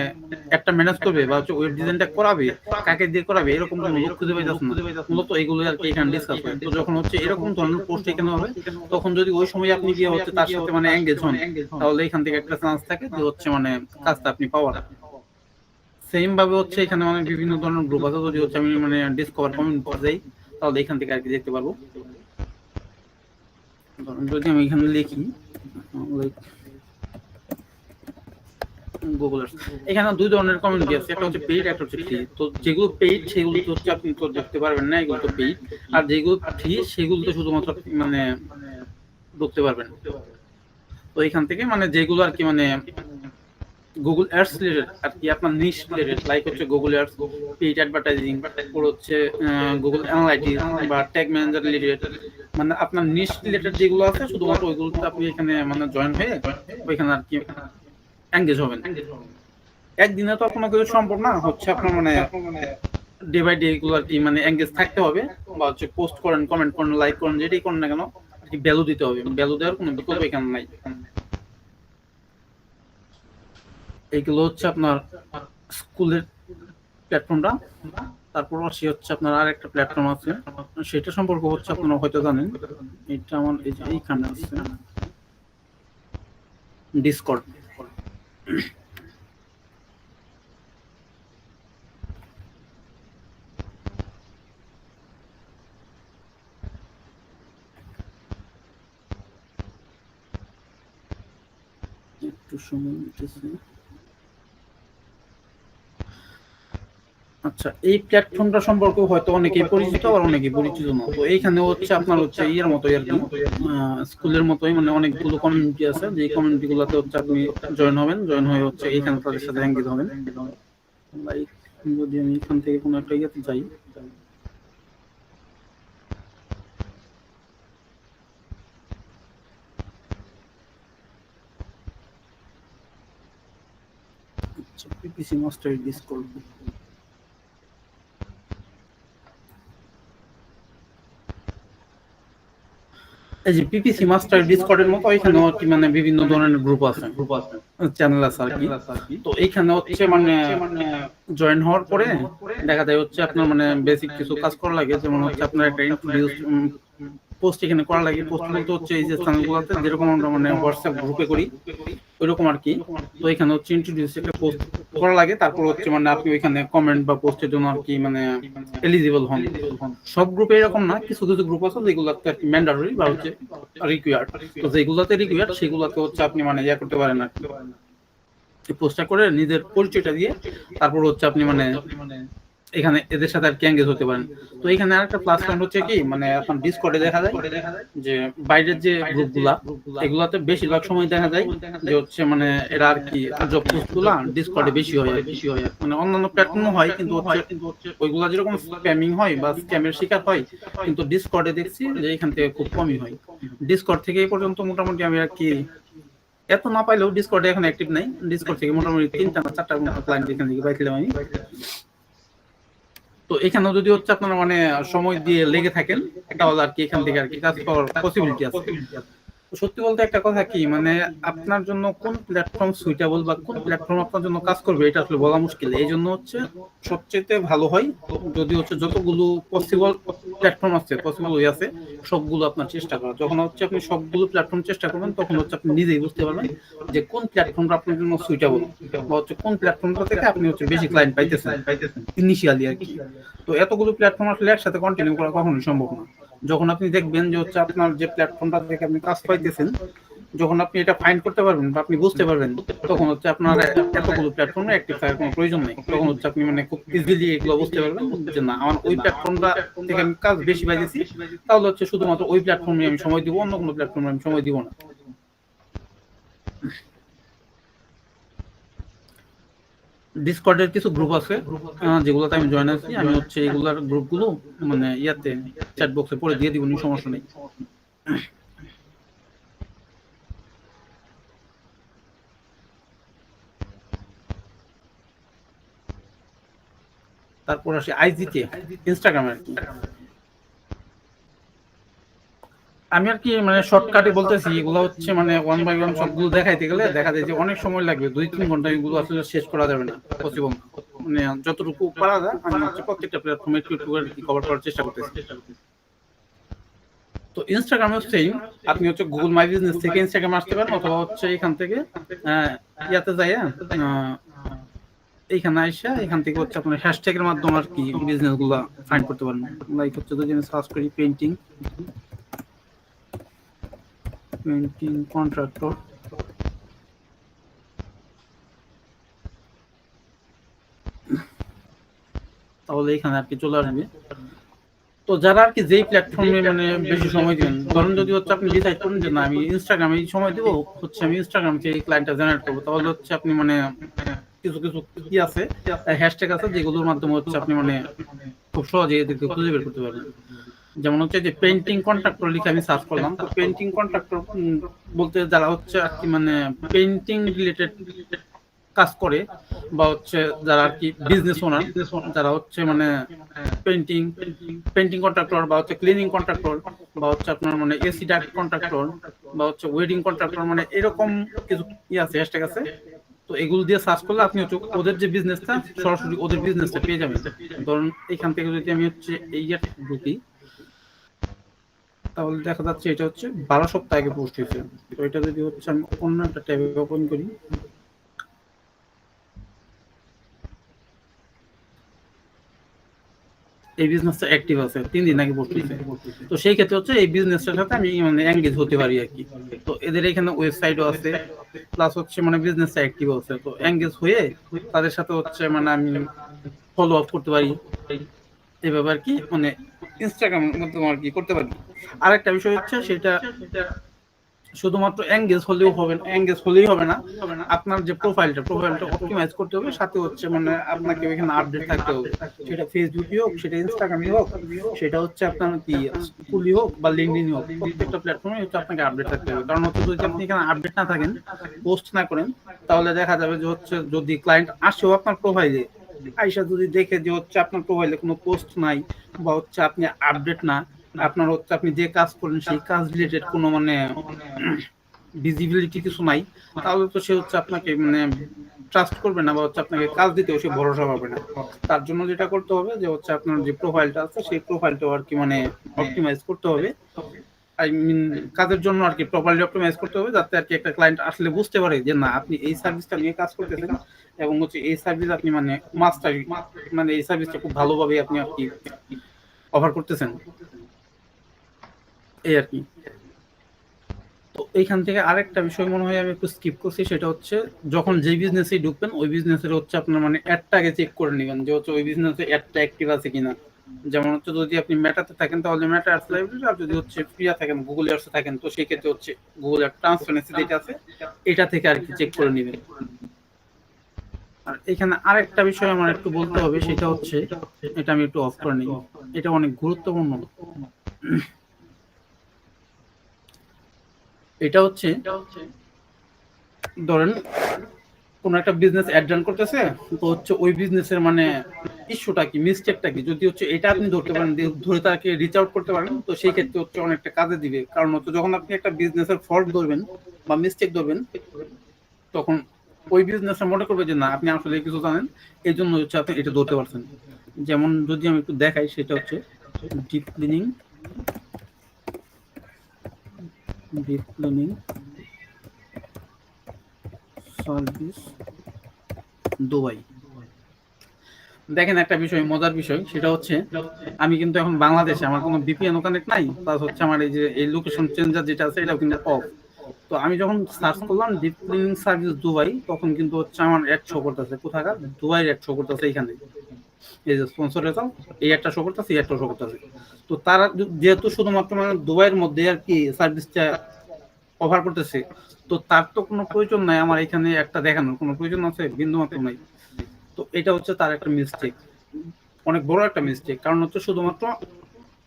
একটা ম্যানেজ করবে বা হচ্ছে ওয়েব ডিজাইনটা করাবে, কাকে দিয়ে করাবে, এরকম কোনো লোক খুঁজে পাইতেছে না। মূলত এইগুলো আর কি এখানে ডিসকাস হয়। তো যখন হচ্ছে এরকম ধরনের পোস্ট এখানে হবে, তখন যদি ওই সময় আপনি গিয়ে হচ্ছে তার সাথে মানে এঙ্গেজ হন, তাহলে এখান থেকে একটা চান্স থাকে যে হচ্ছে মানে কাজটা আপনি পাওয়ার। সেম ভাবে হচ্ছে এখানে মানে বিভিন্ন ধরনের গ্রুপ আছে, যদি হচ্ছে আমি মানে ডিসকভার কমেন্ট যাই তাহলে এখান থেকে আর কি দেখতে পারবো। যদি আমি এখানে লিখি লাইক গুগল, এখানে দুই ধরনের কমিউনিটি আছে, একটা হচ্ছে পেইড, একটা হচ্ছে ফ্রি। তো যেগুলো পেইড সেগুলো তো হচ্ছে আপনি তো দেখতে পারবেন না, এগুলো তো পেইড। আর যেগুলো ফ্রি সেগুলো তো শুধুমাত্র মানে ঢুকতে পারবেন। তো এখান থেকে মানে যেগুলো আর কি মানে গুগল অ্যাডস রিলেটেড আর কি, আপনার নিশ রিলেটেড, লাইক হচ্ছে গুগল অ্যাডস, পেইড অ্যাডভার্টাইজিং, তারপর হচ্ছে গুগল অ্যানালাইটিক্স বা ট্যাগ ম্যানেজার রিলেটেড, মানে আপনার নিশ রিলেটেড যেগুলো আছে শুধুমাত্র ওইগুলোতে আপনি এখানে মানে জয়েন হয়ে ওইখানে আর কি এঙ্গেজ হবেন। একদিনে তো কোনো কিছু সম্ভব না, হচ্ছে আপনার মানে ডে বাই ডে এগুলো আর কি মানে এঙ্গেজ থাকতে হবে, বা হচ্ছে পোস্ট করেন, কমেন্ট করেন, লাইক করেন, যেটাই করেন না কেন আর কি ভ্যালু দিতে হবে। ভ্যালু দেওয়ার কোনো বিকল্প এখানে নাই। এইগুলো হচ্ছে আপনার স্কুলের প্ল্যাটফর্মটা। তারপর আসি হচ্ছে আপনার আর একটা প্ল্যাটফর্ম আছে, সেটা সম্পর্কে হচ্ছে আপনারা হয়তো জানেন, এটা আমার এই যে এইখানে আছে ডিসকর্ড। একটু সময় নিতেছে। আচ্ছা, এই প্ল্যাটফর্মটা সম্পর্কে হয়তো অনেকেই পরিচিত আর অনেকেই পরিচিত না। তো এইখানে হচ্ছে আপনার হচ্ছে ইয়ের মতোই আর কি, স্কুলের মতোই মানে অনেকগুলো কমিউনিটি আছে, যে কমিউনিটি গুলোতে হচ্ছে আপনি জয়েন হবেন, জয়েন হয়ে হচ্ছে এইখানে তাদের সাথে এঙ্গেজ হবেন। লাইক যদি আমি এখান থেকে কোনো একটা ইয়েতে যাই, আচ্ছা পিপিসি মাস্টার ডিসকর্ড, এই যে পিপিসি মাস্টার ডিসকর্ডের মতো এখানে আর কি মানে বিভিন্ন ধরনের গ্রুপ আছে, চ্যানেল আছে আর কি। তো এইখানে হচ্ছে মানে জয়েন হওয়ার পরে দেখা যায় হচ্ছে আপনার মানে বেসিক কিছু কাজ করা লাগে, যেমন হচ্ছে আপনার একটা ইন্ট্রোডিউস পোস্ট এখানে করা লাগে। পোস্ট বলতে হচ্ছে এই যে চ্যানেলগুলোতে যেরকম আমরা মানে হোয়াটসঅ্যাপ গ্রুপে করি ওইরকম আর কি। তো এখানে হচ্ছে ইন্ট্রোডিউস একটা পোস্ট করা লাগে, তারপর হচ্ছে মানে আপনি ওইখানে কমেন্ট বা পোস্টের জন্য আর কি মানে এলিজিবল হন। সব গ্রুপে এরকম না, কিছু কিছু গ্রুপ আছে যেগুলোতে আর কি ম্যান্ডেটরি বা হচ্ছে রিকোয়ার্ড। তো যেগুলোতে রিকোয়ার্ড সেগুলোতে হচ্ছে আপনি মানে ইয়া করতে পারেন আর কি, পোস্টটা করে নিজের পরিচয়টা দিয়ে তারপর হচ্ছে আপনি মানে এখানে এদের সাথে আর কি এঙ্গেজ হতে পারেন। তো এখানে আরেকটা প্লাস পয়েন্ট হচ্ছে কি মানে এখন ডিসকর্ডে দেখা যায় যে বাইরের যে গ্রুপগুলা এগুলাতে বেশিরভাগ সময় দেখা যায় যে হচ্ছে মানে এরা আর কি জব পোস্ট গুলা ডিসকর্ডে বেশি হয় মানে অন্যান্য প্ল্যাটফর্মও হয় কিন্তু হচ্ছে ওইগুলা যেরকম স্প্যামিং হয় বা স্ক্যামের শিকার হয়, কিন্তু ডিসকর্ডে দেখছি যে এখান থেকে খুব কমই হয়। ডিসকর্ড থেকে এই পর্যন্ত মোটামুটি আমি আর কি এত না পাইলেও ডিসকর্ডে এখন অ্যাক্টিভ নাই, ডিসকর্ড থেকে মোটামুটি 3টা না 4টা ক্লায়েন্ট এখান থেকে পাইছিলাম আমি। তো এখানেও যদি হচ্ছে আপনারা মানে সময় দিয়ে লেগে থাকেন তাহলে আর কি এখান থেকে আর কি কাজ করার পসিবিলিটি আছে। সত্যি বলতে একটা কথা কি মানে আপনার জন্য কোন প্ল্যাটফর্ম সুইটেবল বা কোন প্ল্যাটফর্ম আপনার জন্য কাজ করবে এটা আসলে বলা মুশকিল। এই জন্য হচ্ছে সবচেয়ে ভালো হয় যদি হচ্ছে যতগুলো পসিবল প্ল্যাটফর্ম আছে, পসিবল ওয়ে আছে, সবগুলো আপনার চেষ্টা করা। যখন হচ্ছে আপনি সবগুলো প্ল্যাটফর্ম চেষ্টা করবেন তখন হচ্ছে আপনি নিজেই বুঝতে পারবেন যে কোন প্ল্যাটফর্মটা আপনার জন্য সুইটেবল বা হচ্ছে কোন প্ল্যাটফর্মটা থেকে আপনি হচ্ছে বেশি ক্লায়েন্ট পাইতেছেন ইনিশিয়ালি আর কি। তো এতগুলো প্ল্যাটফর্ম আসলে একসাথে কন্টিনিউ করা কখনোই সম্ভব না। যখন আপনি দেখবেন যে হচ্ছে আপনার যে প্ল্যাটফর্মটা থেকে আপনি কাজ পাইতেছেন যখন আপনি এটা ফাইন্ড করতে পারবেন বা আপনি বুঝতে পারবেন, তখন হচ্ছে আপনার এতগুলো প্ল্যাটফর্মে অ্যাক্টিভ থাকার কোনো প্রয়োজন নেই। তখন হচ্ছে আপনি মানে খুব ইজিলি এগুলো বুঝতে পারবেন যে না, আমার ওই প্ল্যাটফর্মটা থেকে আমি কাজ বেশি পাইতেছি, তাহলে হচ্ছে শুধুমাত্র ওই প্ল্যাটফর্মে আমি সময় দিব, অন্য কোনো প্ল্যাটফর্মে আমি সময় দিব না। ডিসকর্ডের কিছু গ্রুপ আছে যেগুলোতে আমি জয়েন আছি, আমি হচ্ছে এগুলার গ্রুপগুলো মানে ইয়াতে চ্যাট বক্সে পড়ে দিয়ে দিব, সমস্যা নেই। তারপর আসি আইজিতে, ইনস্টাগ্রামে আর কি। আমি আর কি মানে শর্টকাটে বলতেছি, এগুলো হচ্ছে মানে ওয়ান বাই ওয়ান সবগুলো দেখাইতে গেলে দেখা যায় যে অনেক সময় লাগবে, 2-3 ঘন্টা এগুলো আসলে শেষ করা যাবে না, পসিবল না। মানে যতটুকু পারা যায় আমি হচ্ছে প্রত্যেকটা প্ল্যাটফর্মে একটু একটু করে কভার করার চেষ্টা করতেছি। তো ইনস্টাগ্রামে হচ্ছে আপনি হচ্ছে গুগল মাই বিজনেস থেকে ইনস্টাগ্রামে আসতে পারেন, অথবা হচ্ছে এখান থেকে ইয়াতে যাইয়া এইখানে আইসা এখান থেকে হচ্ছে আপনার হ্যাশট্যাগের মাধ্যমে আর কি বিজনেস গুলা ফাইন্ড করতে পারেন। লাইক হচ্ছে যদি আমি সার্চ করি পেইন্টিং কন্ট্রাক্টর, তাহলে এখানে আর কি চলে আসবে। তো যারা আর কি যেই প্ল্যাটফর্মে মানে বেশি সময় দিবেন, ধরুন যদি হচ্ছে আপনি ডিসাইড করেন যে না আমি ইনস্টাগ্রামে সময় দিব, হচ্ছে আমি ইনস্টাগ্রাম থেকে ক্লায়েন্টটা জেনারেট করবো, তাহলে হচ্ছে আপনি মানে কিছু কিছু কি আছে হ্যাশট্যাগ আছে যেগুলোর মাধ্যমে হচ্ছে আপনি মানে খুব সহজে এদেরকে খুঁজে বের করতে পারবেন। যেমন হচ্ছে যে পেইন্টিং কন্ট্রাক্টর লিখে আমি সার্চ করলাম, তো পেইন্টিং কন্ট্রাক্টর বলতে যারা হচ্ছে আর কি মানে পেইন্টিং রিলেটেড কাজ করে, বা হচ্ছে যারা আর কি বিজনেস ওনার, যারা হচ্ছে মানে পেইন্টিং কন্ট্রাক্টর বা হচ্ছে ক্লিনিং কন্ট্রাক্টর বা হচ্ছে আপনার মানে এসি ডাক্ট কন্ট্রাক্টর বা হচ্ছে ওয়েডিং কন্ট্রাক্টর, মানে এরকম কিছু আছে হ্যাশট্যাগ আছে। তো এগুলো দিয়ে সার্চ করলে আপনি হচ্ছে ওদের যে বিজনেসটা সরাসরি ওদের বিজনেসটা পেয়ে যাবেন। ধরুন এখান থেকে যদি আমি হচ্ছে এই ঢুকি, তাহলে দেখা যাচ্ছে এটা হচ্ছে 12 সপ্তাহ আগে পোস্ট হয়েছে। তো এটা যদি হচ্ছে আমি অন্য একটা ট্যাবে ওপেন করি, এই বিজনেসটা অ্যাক্টিভ আছে 3 দিন আগে পোস্ট হয়েছে। তো সেই ক্ষেত্রে হচ্ছে এই বিজনেসটার সাথে আমি মানে এঙ্গেজ হতে পারি আর কি। তো এদের এখানে ওয়েবসাইটও আছে, প্লাস হচ্ছে মানে বিজনেসটা অ্যাক্টিভ আছে। তো এঙ্গেজ হয়ে তাদের সাথে হচ্ছে মানে আমি ফলো আপ করতে পারি, এভাবে আর কি মানে ইনস্টাগ্রামের মাধ্যমে আর কি করতে পারি। আরেকটা বিষয় হচ্ছে সেটা শুধুমাত্র এঙ্গেজ হলেই হবে না, আপনার যে প্রোফাইলটা অপটিমাইজ করতে হবে, সাথে হচ্ছে মানে আপনাকে ওইখানে আপডেট থাকতে হবে। সেটা ফেসবুকই হোক, সেটা ইনস্টাগ্রামই হোক, সেটা হচ্ছে আপনার কি স্কুলই হোক বা লিঙ্কডইনই হোক, প্রত্যেকটা প্ল্যাটফর্মে হচ্ছে আপনাকে আপডেট থাকতে হবে। কারণ হচ্ছে যদি আপনি এখানে আপডেট না থাকেন, পোস্ট না করেন, তাহলে দেখা যাবে যে হচ্ছে যদি ক্লায়েন্ট আসেও আপনার প্রোফাইলে আইসা যদি দেখে যে হচ্ছে আপনার প্রোফাইলে কোনো পোস্ট নাই বা হচ্ছে আপনি আপডেট না, আপনার হচ্ছে আপনি যে কাজ করেন সেই কাজ রিলেটেড কোনো মানে ভিজিবিলিটি কিছু নাই, তাহলে তো সে হচ্ছে আপনাকে মানে ট্রাস্ট করবে না বা হচ্ছে আপনাকে কাজ দিতেও সে ভরসা পাবে না। তার জন্য যেটা করতে হবে যে হচ্ছে আপনার যে প্রোফাইলটা আছে সেই প্রোফাইলটা আর কি মানে অপটিমাইজ করতে হবে। আই মিন কাজের জন্য আর কি প্রপারলি অপটিমাইজ করতে হবে, যাতে আর কি একটা ক্লায়েন্ট আসলে বুঝতে পারে যে না আপনি এই সার্ভিসটা নিয়ে কাজ করতেছেন এবং হচ্ছে এই সার্ভিস আপনি মানে মাস্টারি, মানে এই সার্ভিসটা খুব ভালোভাবে আপনি আর কি অফার করতেছেন, এই আর কি। তো এইখান থেকে আরেকটা বিষয় মনে হয় আমি একটু স্কিপ করছি, সেটা হচ্ছে যখন যে বিজনেসে ঢুকবেন ওই বিজনেসের হচ্ছে আপনার মানে অ্যাডটা আগে চেক করে নেবেন যে হচ্ছে ওই বিজনেসে অ্যাডটা অ্যাক্টিভ আছে কিনা। যেমন হচ্ছে যদি আপনি মেটাতে থাকেন তাহলে মেটা অ্যাডস লাইব্রেরি, আর যদি হচ্ছে ফ্রিয়া থাকেন গুগল অ্যাডসে থাকেন তো সেই ক্ষেত্রে হচ্ছে গুগল অ্যাড ট্রান্সপারেন্সি যেটা আছে এটা থেকে আর কি চেক করে নেবেন। আর এখানে আরেকটা বিষয় আমার একটু বলতে হবে, সেটা হচ্ছে এটা আমি একটু অফ করে নিই, এটা অনেক গুরুত্বপূর্ণ। এটা হচ্ছে ধরেন কোন একটা বিজনেস অ্যাড রান করতেছে, তো হচ্ছে ওই বিজনেসের মানে ইস্যুটা কি, মিস্টেকটা কি, যদি হচ্ছে এটা আপনি ধরতে পারেন, ধরে তাকে রিচ আউট করতে পারেন, তো সেই ক্ষেত্রে হচ্ছে অনেকটা কাজে দিবে। কারণ হচ্ছে যখন আপনি একটা বিজনেসের ফল্ট ধরবেন বা মিস্টেক ধরবেন, তখন ওই বিজনেসটা মনে করবে যে না আপনি আসলে কিছু জানেন, এই জন্য হচ্ছে আপনি এটা ধরতে পারছেন। যেমন যদি আমি একটু দেখাই, সেটা হচ্ছে ডিপ ক্লিনিং সার্ভিস দুবাই। দেখেন একটা বিষয়, মজার বিষয়, সেটা হচ্ছে আমি কিন্তু এখন বাংলাদেশে, আমার কোনো ভিপিএন কানেক্ট নাই, প্লাস হচ্ছে আমার এই যে এই লোকেশন চেঞ্জার যেটা আছে এটাও কিন্তু অফ। তো আমি যখন সার্চ করলাম ডিপ ক্লিনিং সার্ভিস দুবাই, তখন কিন্তু হচ্ছে আমার অ্যাড শো করতেছে, কোথাকার দুবাইয়ের অ্যাড শো করতেছে এখানে, এই যে স্পন্সর রেজাল্ট, এই একটা শো করতেছে, এই একটা শো করতেছে। তো তারা যেহেতু শুধুমাত্র মানে দুবাইয়ের মধ্যে আর কি সার্ভিসটা অফার করতেছে, তো তার তো কোনো প্রয়োজন নাই আমার এখানে একটা দেখানোর, কোনো প্রয়োজন আছে বিন্দুমাত্র নাই। তো এটা হচ্ছে তার একটা মিস্টেক, অনেক বড় একটা মিস্টেক। কারণ হচ্ছে শুধুমাত্র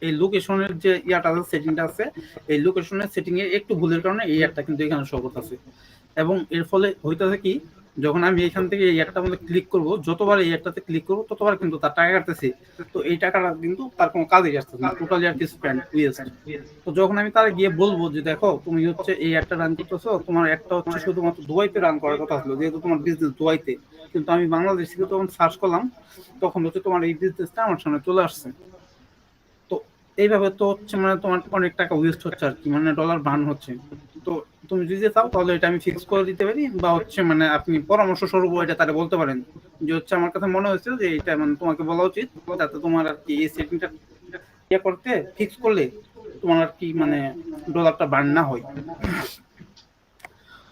এই লোকেশনের যে ইয়াটা আছে, সেটিংটা আছে, এই লোকেশনের সেটিং এ একটু ভুলের কারণে এই অ্যাডটা কিন্তু এখানে শো করতেছে। এবং এর ফলে হইতেছে কি, যখন আমি এখান থেকে এই অ্যাডটার মধ্যে ক্লিক করব, যতবার এই অ্যাডটাতে ক্লিক করব ততবার কিন্তু তার টাকা কাটতেছে। তো এই টাকাটা কিন্তু তার কোনো কাজেই আসতেছে না, টোটালি আর কি স্পেন্ড ওয়েস্ট। তো যখন আমি তারা গিয়ে বলবো যে দেখো তুমি হচ্ছে এই অ্যাডটা রান করতেছো, তোমার অ্যাডটা হচ্ছে শুধুমাত্র দুবাইতে রান করার কথা ছিল, যেহেতু তোমার বিজনেস দুবাইতে, কিন্তু আমি বাংলাদেশ থেকে যখন সার্চ করলাম তখন হচ্ছে তোমার এই বিজনেসটা আমার সামনে চলে আসছে। তো এইভাবে তো হচ্ছে মানে তোমার অনেক টাকা ওয়েস্ট হচ্ছে আর কি, মানে ডলার বার্ন হচ্ছে। তো তুমি যদি চাও তাহলে এটা আমি ফিক্স করে দিতে পারি, বা হচ্ছে মানে আপনি পরামর্শ স্বরূপ এটা তারা বলতে পারেন যে হচ্ছে আমার কাছে মনে হয়েছে যে এটা মানে তোমাকে বলা উচিত, যাতে তোমার আর কি এই সেটিংটা ইয়ে করতে ফিক্স করলে তোমার আর কি মানে ডলারটা বার্ন না হয়।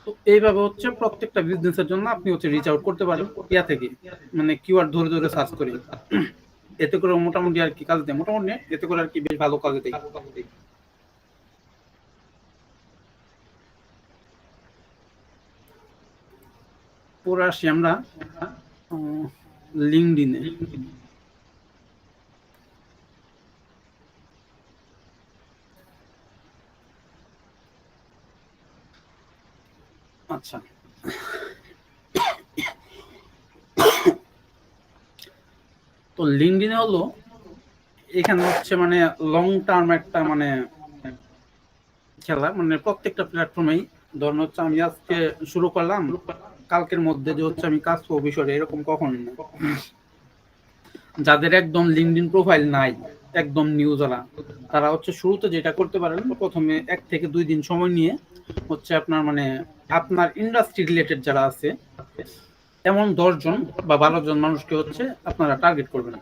তো এইভাবে হচ্ছে প্রত্যেকটা বিজনেসের জন্য আপনি হচ্ছে রিচ আউট করতে পারেন ইয়া থেকে, মানে কিওয়ার্ড ধরে ধরে সার্চ করে। এতে করে মোটামুটি আর কি কাজ দেয়, মোটামুটি এতে করে আর কি বেশ ভালো কাজ দেয়। পরে আসি আমরা লিঙ্কডইনে। আচ্ছা, তো লিঙ্কডইনে হলো এখানে হচ্ছে মানে লং টার্ম একটা মানে খেলা, মানে প্রত্যেকটা প্ল্যাটফর্মেই ধরুন হচ্ছে আমি আজকে শুরু করলাম, কালকের মধ্যে যে হচ্ছে আমি কাজ করবো বিষয়টা এরকম কখনোই না। যাদের একদম লিঙ্কডইন প্রোফাইল নাই, একদম নিউ যারা, তারা হচ্ছে শুরুতে যেটা করতে পারেন, প্রথমে 1 থেকে 2 দিন সময় নিয়ে হচ্ছে আপনার মানে আপনার ইন্ডাস্ট্রি রিলেটেড যারা আছে এমন 10 জন বা 12 জন মানুষকে হচ্ছে আপনারা টার্গেট করবেন।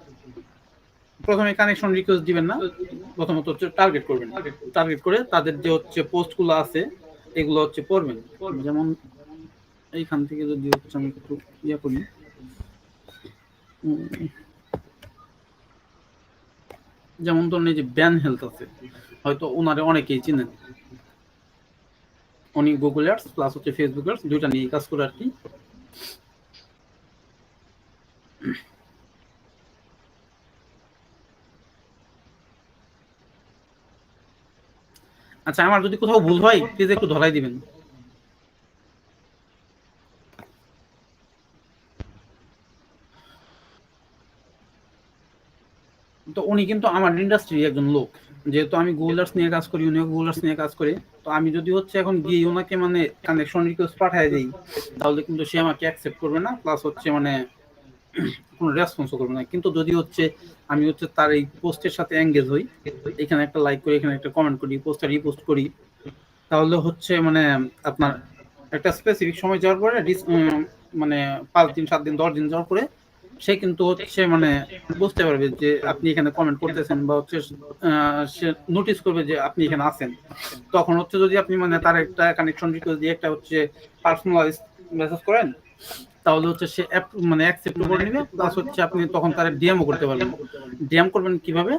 প্রথমে কানেকশন রিকোয়েস্ট দিবেন না, প্রথমত হচ্ছে টার্গেট করবেন, টার্গেট করে তাদের যে হচ্ছে পোস্টগুলো আছে এগুলো হচ্ছে পড়বেন। যেমন এইখান থেকে যদি হচ্ছে আমি একটু ইয়ে করি, যেমন ধরুন এই যে ব্যান হেলথ আছে, হয়তো ওনারে অনেকেই চিনেন, উনি গুগল অ্যাডস প্লাস হচ্ছে ফেসবুক অ্যাডস দুইটা নিয়ে কাজ করে আর কি। আচ্ছা, আমার যদি কোথাও ভুল হয় প্লিজ একটু ধরাই দিবেন। তো উনি কিন্তু আমার ইন্ডাস্ট্রি একজন লোক, যেহেতু আমি গুগল আর্টস নিয়ে কাজ করি, উনিও গুগল আর্টস নিয়ে কাজ করে। তো আমি যদি হচ্ছে এখন গিয়ে ওনাকে মানে কানেকশন রিকোয়েস্ট পাঠিয়ে দিই, তাহলে কিন্তু সে আমাকে অ্যাকসেপ্ট করবে না, প্লাস হচ্ছে মানে কোনো রেসপন্সও করবে না। কিন্তু যদি হচ্ছে আমি হচ্ছে তার এই পোস্টের সাথে এঙ্গেজ হই, এখানে একটা লাইক করি, এখানে একটা কমেন্ট করি, পোস্টটা রিপোস্ট করি, তাহলে হচ্ছে মানে আপনার একটা স্পেসিফিক সময় যাওয়ার পরে মানে 5 দিন 7 দিন 10 দিন যাওয়ার পরে সে কিন্তু হচ্ছে মানে বুঝতে পারবে যে আপনি এখানে কমেন্ট করতেছেন, বা হচ্ছে সে নোটিস করবে যে আপনি এখানে আছেন। তখন হচ্ছে যদি আপনি মানে তার একটা কানেকশন রিকোয়েস্ট দিয়ে একটা হচ্ছে পার্সোনালাইজ মেসেজ করেন, তাহলে হচ্ছে সে মানে অ্যাকসেপ্ট করে নেবে, প্লাস হচ্ছে আপনি তখন তার ডিএমও করতে পারবেন। ডিএম করবেন কিভাবে,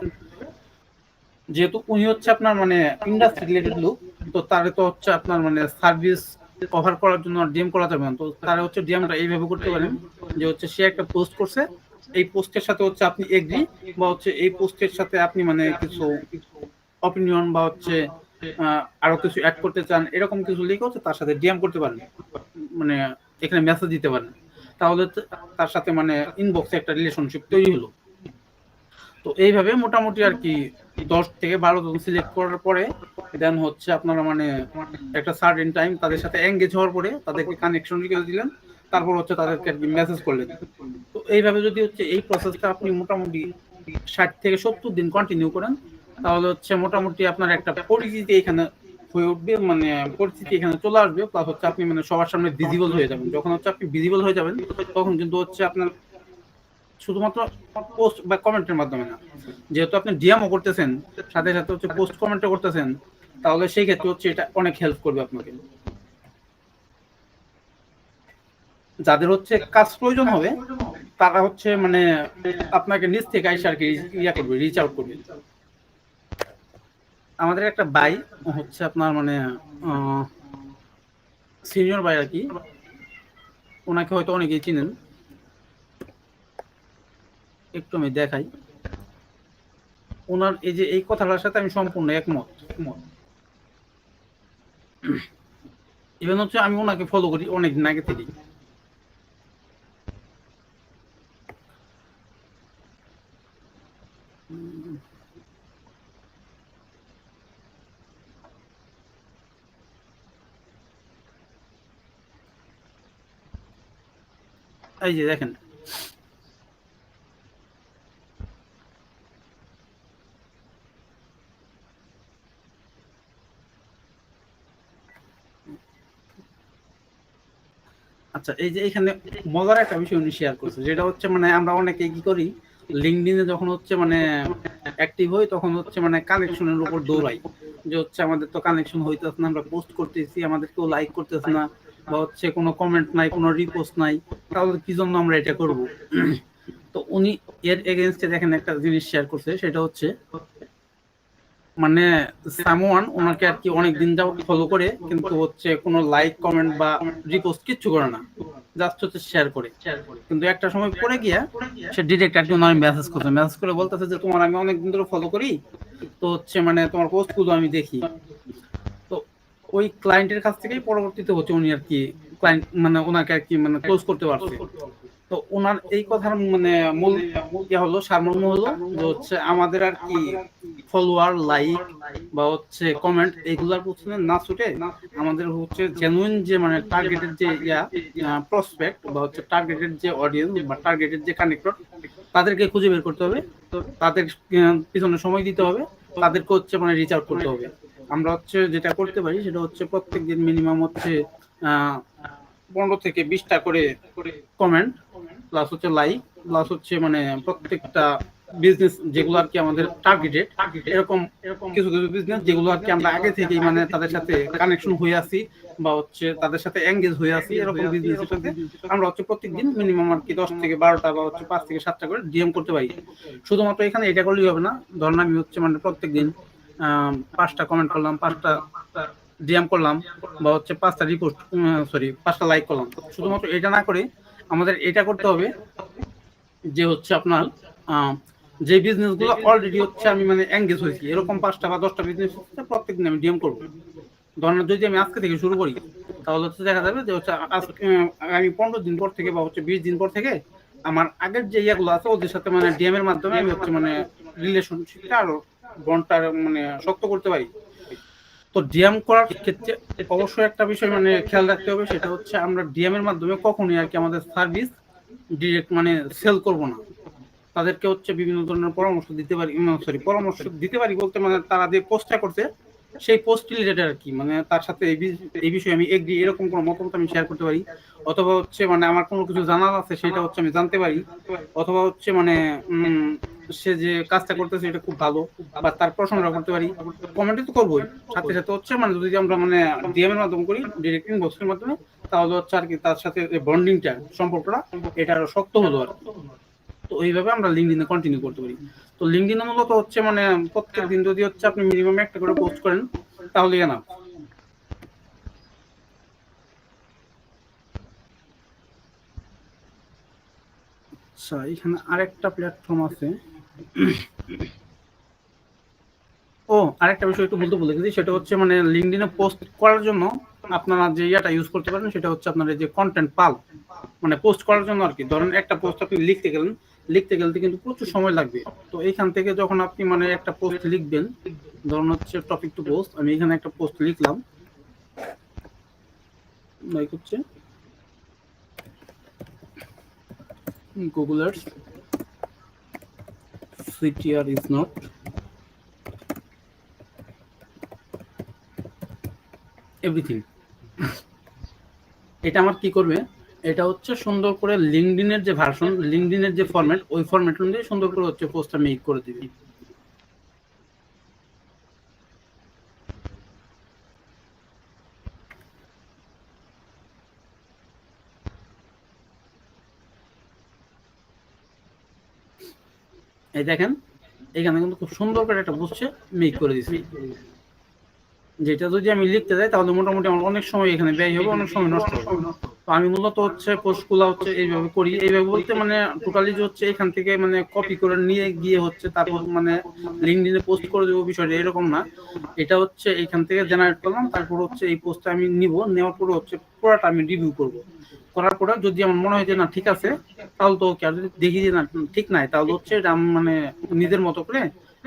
যেহেতু উনি হচ্ছে আপনার মানে ইন্ডাস্ট্রি রিলেটেড লোক, তো তারে তো হচ্ছে আপনার মানে সার্ভিস অফার করার জন্য ডিএম করা যাবে না। তো তারা হচ্ছে ডিএমটা এইভাবে করতে পারেন যে হচ্ছে সে একটা পোস্ট করছে, এই পোস্টের সাথে হচ্ছে আপনি এগ্রি, বা হচ্ছে এই পোস্টের সাথে আপনি মানে কিছু অপিনিয়ন বা হচ্ছে আরো কিছু অ্যাড করতে চান, এরকম কিছু লিখে হচ্ছে তার সাথে ডিএম করতে পারেন, মানে এখানে মেসেজ দিতে পারেন। তাহলে তার সাথে মানে ইনবক্সে একটা রিলেশনশিপ তৈরি হলো। তো এইভাবে মোটামুটি আর কি 10 থেকে 12 জন সিলেক্ট করার পরে দেন হচ্ছে আপনারা মানে একটা সার্টেন টাইম তাদের সাথে এঙ্গেজ হওয়ার পরে তাদেরকে কানেকশন রিকোয়েস্ট দিলেন, তারপর হচ্ছে তাদেরকে আর কি মেসেজ করলেন। তো এইভাবে যদি হচ্ছে এই প্রসেসটা আপনি মোটামুটি 60 থেকে 70 দিন কন্টিনিউ করেন, তাহলে হচ্ছে মোটামুটি আপনার একটা পরিচিতি এখানে হয়ে উঠবে, মানে পরিচিতি এখানে চলে আসবে, প্লাস হচ্ছে আপনি মানে সবার সামনে ভিজিবল হয়ে যাবেন। যখন হচ্ছে আপনি ভিজিবল হয়ে যাবেন তখন কিন্তু হচ্ছে আপনার শুধুমাত্র পোস্ট বা কমেন্টের মাধ্যমে না, যেহেতু আপনি ডিএমও করতেছেন, সাথে সাথে হচ্ছে পোস্ট কমেন্টও করতেছেন, তাহলে সেই ক্ষেত্রে হচ্ছে এটা অনেক হেল্প করবে আপনাকে। যাদের হচ্ছে কাজ প্রয়োজন হবে তারা হচ্ছে মানে আপনাকে নিজ থেকে আইসা আর কি ইয়া করবে, রিচ আউট করবে। আমাদের একটা ভাই হচ্ছে আপনার মানে সিনিয়র ভাই আর কি, ওনাকে হয়তো অনেকেই চিনেন, একটু আমি দেখাই। ওনার এই যে এই কথাটার সাথে আমি সম্পূর্ণ একমত। ইভেন হচ্ছে আমি ওনাকে ফলো করি অনেকদিন আগে থেকেই। এই যে দেখেন, আচ্ছা এই যে এখানে মজার একটা বিষয় উনি শেয়ার করছে, যেটা হচ্ছে মানে আমরা অনেকে কি করি, লিঙ্কডইনে যখন হচ্ছে মানে অ্যাক্টিভ হই তখন হচ্ছে মানে কানেকশনের উপর দৌড়াই, যে হচ্ছে আমাদের তো কানেকশন হইতেছে না, আমরা পোস্ট করতেছি, আমাদের কেউ লাইক করতেছে না, বা হচ্ছে কোনো কমেন্ট নাই, কোনো রিপোস্ট নাই, তাহলে কি জন্য আমরা এটা করব? তো উনি এর এগেইনস্টে দেখেন একটা জিনিস শেয়ার করছে, সেটা হচ্ছে মানে সামওয়ান ওনাকে আর কি অনেকদিন যাবত ফলো করে, কিন্তু হচ্ছে কোনো লাইক কমেন্ট বা রিপোস্ট কিচ্ছু করে না, জাস্ট হচ্ছে শেয়ার করে। কিন্তু একটা সময় পরে গিয়া সে ডিরেক্ট আর কি ওনার মেসেজ করছে, মেসেজ করে বলতেছে যে তোমার আমি অনেকদিন ধরে ফলো করি, তো হচ্ছে মানে তোমার পোস্টগুলো আমি দেখি। তো ওই ক্লায়েন্টের কাছ থেকেই পরবর্তীতে হচ্ছে উনি আর কি ক্লায়েন্ট মানে ওনাকে আর কি মানে ক্লোজ করতে পারছে। তো ওনার এই কথার মানে মূল ইয়ে হলো, সারমর্ম হলো যে হচ্ছে আমাদের আর কি ফলোয়ার, লাইক বা হচ্ছে কমেন্ট এগুলার পিছনে না ছুটে আমাদের হচ্ছে জেনুইন যে মানে টার্গেটেড যে প্রসপেক্ট বা হচ্ছে টার্গেটেড যে অডিয়েন্স বা টার্গেটেড যে কানেক্টর, তাদেরকে খুঁজে বের করতে হবে, তাদের পিছনে সময় দিতে হবে, তাদেরকে হচ্ছে মানে রিচ আউট করতে হবে। আমরা হচ্ছে যেটা করতে পারি সেটা হচ্ছে প্রত্যেকদিন মিনিমাম হচ্ছে 15 থেকে 20টা করে কমেন্ট প্লাস হচ্ছে লাইক প্লাস হচ্ছে মানে প্রত্যেকটা বিজনেস যেগুলো আর কি আমাদের টার্গেটেড, এরকম কিছু কিছু বিজনেস যেগুলো আর কি আমরা আগে থেকেই মানে তাদের সাথে কানেকশন হয়ে আছি বা হচ্ছে তাদের সাথে এঙ্গেজ হয়ে আছি, এরকম বিজনেসের সাথে আমরা হচ্ছে প্রত্যেকদিন মিনিমাম আর কি 10 থেকে 12টা বা হচ্ছে 5 থেকে 7টা করে ডিএম করতে পারি। শুধুমাত্র এখানে এটা করলেই হবে না, ধরেন আমি হচ্ছে মানে প্রত্যেকদিন 5টা কমেন্ট করলাম, 5টা ডিএম করলাম বা হচ্ছে 5টা রিপোস্ট সরি 5টা লাইক করলাম। শুধুমাত্র এটা না করে আমাদের এটা করতে হবে যে হচ্ছে আপনার যে বিজনেসগুলো অলরেডি হচ্ছে আমি মানে এঙ্গেজ হয়েছি, এরকম 5টা বা 10টা বিজনেস হচ্ছে প্রত্যেকদিন আমি ডিএম করবো। ধরেন যদি আমি আজকে থেকে শুরু করি তাহলে হচ্ছে দেখা যাবে যে হচ্ছে আগামী 15 দিন পর থেকে বা হচ্ছে 20 দিন পর থেকে আমার আগের যে ইয়াগুলো আছে ওদের সাথে মানে ডিএম এর মাধ্যমে আমি হচ্ছে মানে রিলেশনশিপটা আরো বন্ডটা মানে শক্ত করতে পারি। তো ডিএম করার ক্ষেত্রে অবশ্যই একটা বিষয় মানে খেয়াল রাখতে হবে, সেটা হচ্ছে আমরা ডিএম এর মাধ্যমে কখনোই আর কি আমাদের সার্ভিস ডিরেক্ট মানে সেল করব না। তাদেরকে হচ্ছে বিভিন্ন ধরনের পরামর্শ দিতে পারি, পরামর্শ দিতে পারি বলতে মানে তারা যে পোস্টটা করছে সেই পোস্ট রিলেটেড আর কি, মানে তার সাথে এই বিষয়ে আমি এগ্রি, এরকম কোনো মতামত আমি শেয়ার করতে পারি, অথবা হচ্ছে মানে আমার কোনো কিছু জানার আছে সেটা হচ্ছে আমি জানতে পারি, অথবা হচ্ছে মানে সে যে কাজটা করতেছে এটা খুব ভালো বা তার প্রশংসা করতে পারি। কমেন্টে তো করবোই, সাথে সাথে হচ্ছে মানে যদি আমরা মানে ডিএম এর মাধ্যমে করি, ডিরেক্ট ইনবক্সের মাধ্যমে, তাহলে হচ্ছে আর কি তার সাথে যে বন্ডিংটা সম্পর্কটা এটা আরো শক্ত হলো আর কি। তো এইভাবে আমরা লিঙ্কডইনে কন্টিনিউ করতে পারি। তো লিঙ্কডইনে মূলত হচ্ছে মানে প্রত্যেকদিন যদি হচ্ছে আপনি মিনিমাম একটা করে পোস্ট করেন তাহলে না। আচ্ছা এখানে আরেকটা প্ল্যাটফর্ম আছে। ও আরেকটা বিষয় একটু বলতে ভুলে গেছি, সেটা হচ্ছে মানে লিঙ্কডইনে পোস্ট করার জন্য আপনারা যে ইয়াটা ইউজ করতে পারেন সেটা হচ্ছে আপনার এই যে কন্টেন্ট পাল, মানে পোস্ট করার জন্য আর কি। ধরেন একটা পোস্ট আপনি লিখতে গেলে কিন্তু প্রচুর সময় লাগবে। তো এইখান থেকে যখন আপনি মানে একটা পোস্ট লিখবেন, ধরুন হচ্ছে টপিক টু পোস্ট, আমি এখানে একটা পোস্ট লিখলাম, লাইক হচ্ছে Google Ads CTR is not everything। এটা আমার কি করবে, এটা হচ্ছে সুন্দর করে লিঙ্কডইনের যে ভার্সন, লিঙ্কডইনের যে ফরম্যাট, ওই ফরম্যাট অনুযায়ী সুন্দর করে হচ্ছে পোস্টটা মেক করে দিবে। এই দেখেন এখানে কিন্তু খুব সুন্দর করে একটা বুঝছে মেক করে দিচ্ছি, যেটা যদি আমি লিখতে যাই তাহলে মোটামুটি আমার অনেক সময় এখানে ব্যয় হবে, অনেক সময় নষ্ট হবে। তো আমি মূলত হচ্ছে পোস্টগুলো হচ্ছে এইভাবে করি, এইভাবে বলতে মানে টোটালি যে হচ্ছে এখান থেকে মানে কপি করে নিয়ে গিয়ে হচ্ছে তারপর মানে লিঙ্কডইনে পোস্ট করে দেবো বিষয়টা এরকম না। এটা হচ্ছে এখান থেকে জেনারেট করলাম, তারপর হচ্ছে এই পোস্টটা আমি নিব, নেওয়ার পরে হচ্ছে পুরোটা আমি রিভিউ করব, করার পরে যদি আমার মনে হয় যে না ঠিক আছে তাহলে তো ওকে, আর যদি দেখি যে না ঠিক নাই তাহলে হচ্ছে এটা আমি মানে নিজের মতো করে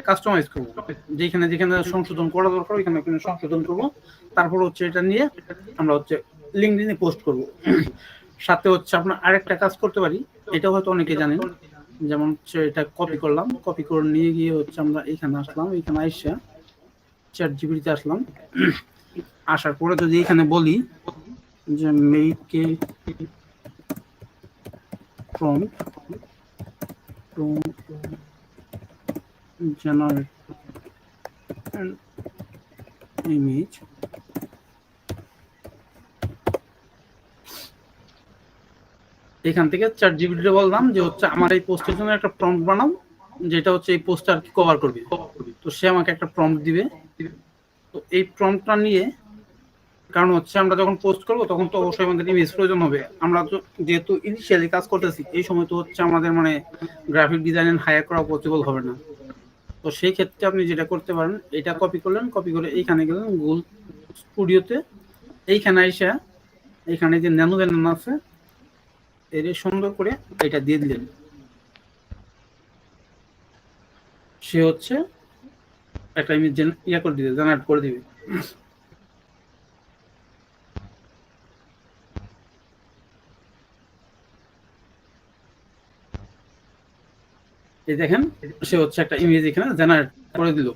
কাস্টমাইজ করবো, যেখানে যেখানে সংশোধন করা দরকার ওইখানে ওখানে সংশোধন করবো, তারপর হচ্ছে এটা নিয়ে আমরা হচ্ছে লিঙ্কডইনে পোস্ট করব। সাথে হচ্ছে আপনার আরেকটা কাজ করতে পারি, এটা হয়তো অনেকে জানেন, যেমন হচ্ছে এটা কপি করলাম, কপি করে নিয়ে গিয়ে হচ্ছে আমরা এখানে আসলাম, এখানে আইসা চ্যাট জিপিটিতে আসলাম, আসার পরে যদি এখানে বলি যে make a prompt to generate an image, এখান থেকে চ্যাট জিপিটিতে বললাম যে হচ্ছে আমার এই পোস্টের জন্য একটা প্রম্পট বানাও, যেটা হচ্ছে এই পোস্টটা আর কি কভার করবে। তো সে আমাকে একটা প্রম্পট দিবে। তো এই প্রম্পটটা নিয়ে, কারণ হচ্ছে আমরা যখন পোস্ট করবো তখন তো অবশ্যই আমাদের ইমেজ প্রয়োজন হবে, আমরা তো যেহেতু ইনিশিয়ালি কাজ করতেছি এই সময় তো হচ্ছে আমাদের মানে গ্রাফিক ডিজাইন হায়ার করা পসিবল হবে না। তো সেই ক্ষেত্রে আপনি যেটা করতে পারেন, এটা কপি করলেন, কপি করে এইখানে গেলেন গুগল স্টুডিওতে, এইখানে আইসা এইখানে যে ন্যানো ব্যানান আছে এর সুন্দর করে এটা দিয়ে দিলেন, সে হচ্ছে একটা ইমেজ ইয়া করে দিবে, জেনারেট করে দিবে। এই দেখেন সে হচ্ছে একটা ইমেজ এখানে জেনারেট করে দিল।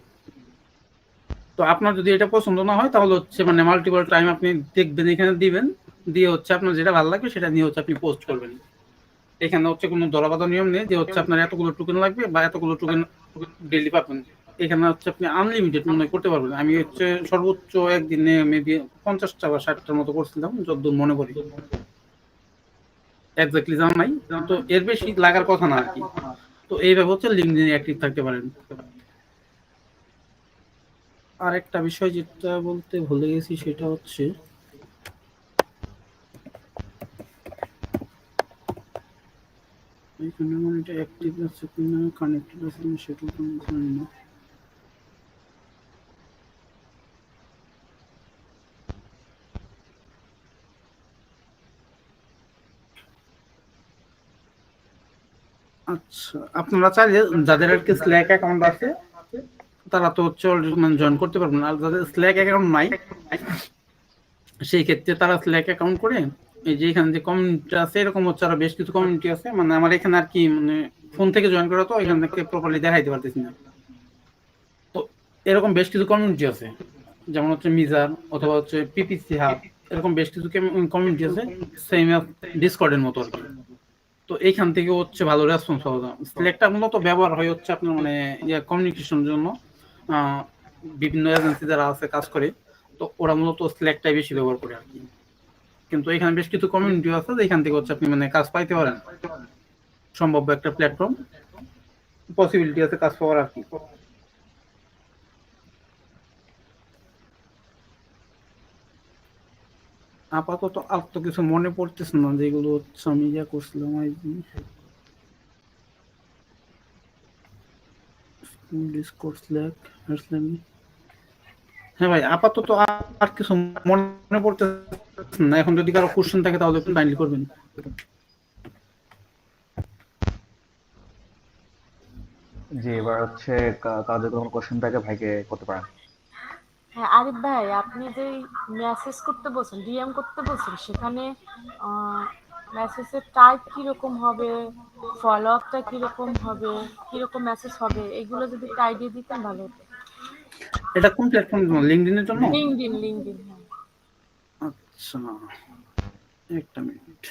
তো আপনার যদি এটা পছন্দ না হয় তাহলে হচ্ছে মানে মাল্টিপল টাইম আপনি দেখবেন, এখানে দিবেন, দিয়ে হচ্ছে আপনার যেটা ভালো লাগবে সেটা নিয়ে হচ্ছে আপনি পোস্ট করবেন। এখানে হচ্ছে কোনো ধরাবাধা নিয়ম নেই যে হচ্ছে আপনার এতগুলো টোকেন লাগবে বা এতগুলো টোকেন ডেইলি পাবেন। এখানে হচ্ছে আপনি আনলিমিটেড মনে করতে পারবেন। আমি হচ্ছে সর্বোচ্চ একদিনে মেবি 50টা বা 60টার মতো করছিলাম যতদূর মনে করি, এক্স্যাক্টলি জানা নাই, তো এর বেশি লাগার কথা না আর কি। তো এইভাবে হচ্ছে লিঙ্কডইনে অ্যাক্টিভ থাকতে পারেন। আর একটা বিষয় যেটা বলতে ভুলে গেছি সেটা হচ্ছে এখানে আমার এটা অ্যাক্টিভ আছে কিনা, কানেক্টেড আছে কিনা সেটা তো আমি জানি না। আচ্ছা, আপনারা চাইলে যাদের আর কি স্ল্যাক অ্যাকাউন্ট আছে তারা তো হচ্ছে অলরেডি মানে জয়েন করতে পারবেন, আর যাদের স্ল্যাক অ্যাকাউন্ট নাই সেই ক্ষেত্রে তারা স্ল্যাক অ্যাকাউন্ট করে এই যে এখানে যে কমিউনিটি আছে এরকম হচ্ছে আরো বেশ কিছু কমিউনিটি আছে, মানে আমার এখানে আর কি মানে ফোন থেকে জয়েন করা তো এখান থেকে প্রপারলি দেখাইতে পারতেছি না। তো এরকম বেশ কিছু কমিউনিটি আছে, যেমন হচ্ছে মিজার অথবা হচ্ছে পিপিসি হাব, এরকম বেশ কিছু কমিউনিটি আছে সেম ডিসকর্ডের মতো আর কি। তো এইখান থেকে হচ্ছে ভালো রেসপন্স পাওয়া যায়। স্ল্যাকটা মূলত ব্যবহার হয় হচ্ছে আপনার মানে কমিউনিকেশনের জন্য, বিভিন্ন এজেন্সি যারা আছে কাজ করে তো ওরা মূলত স্ল্যাকটাই বেশি ব্যবহার করে আর কি। কিন্তু এখানে বেশ কিছু কমিউনিটি আছে যেখান থেকে হচ্ছে আপনি মানে কাজ পাইতে পারেন, সম্ভাব্য একটা প্ল্যাটফর্ম, পসিবিলিটি আছে কাজ পাওয়ার আর কি। আপাতত আর তো কিছু মনে পড়তেছে না যেগুলো হচ্ছে আমি ইয়া করছিলাম ডিসকর্ড স্ল্যাক। হ্যাঁ ভাই, আপাতত আর কিছু মনে পড়তেছে না। এখন যদি কারো কোশ্চেন থাকে তাহলে একটু কাইন্ডলি করবেন। জি, এবার হচ্ছে কাজে কোনো কোশ্চেন থাকে ভাইকে করতে পারেন। হ্যাঁ আরিফ ভাই, আপনি যে মেসেজ করতে বলছেন, ডিএম করতে বলছেন, সেখানে মেসেজের টাইপ কিরকম হবে, ফলো আপটা কিরকম হবে, কিরকম মেসেজ হবে, এগুলো যদি একটু আইডিয়া দিতেন ভালো হতো। এটা কোন প্ল্যাটফর্মের জন্য? লিঙ্কডইনের জন্য? লিঙ্কডইন হ্যাঁ। আচ্ছা, একটা মিনিট।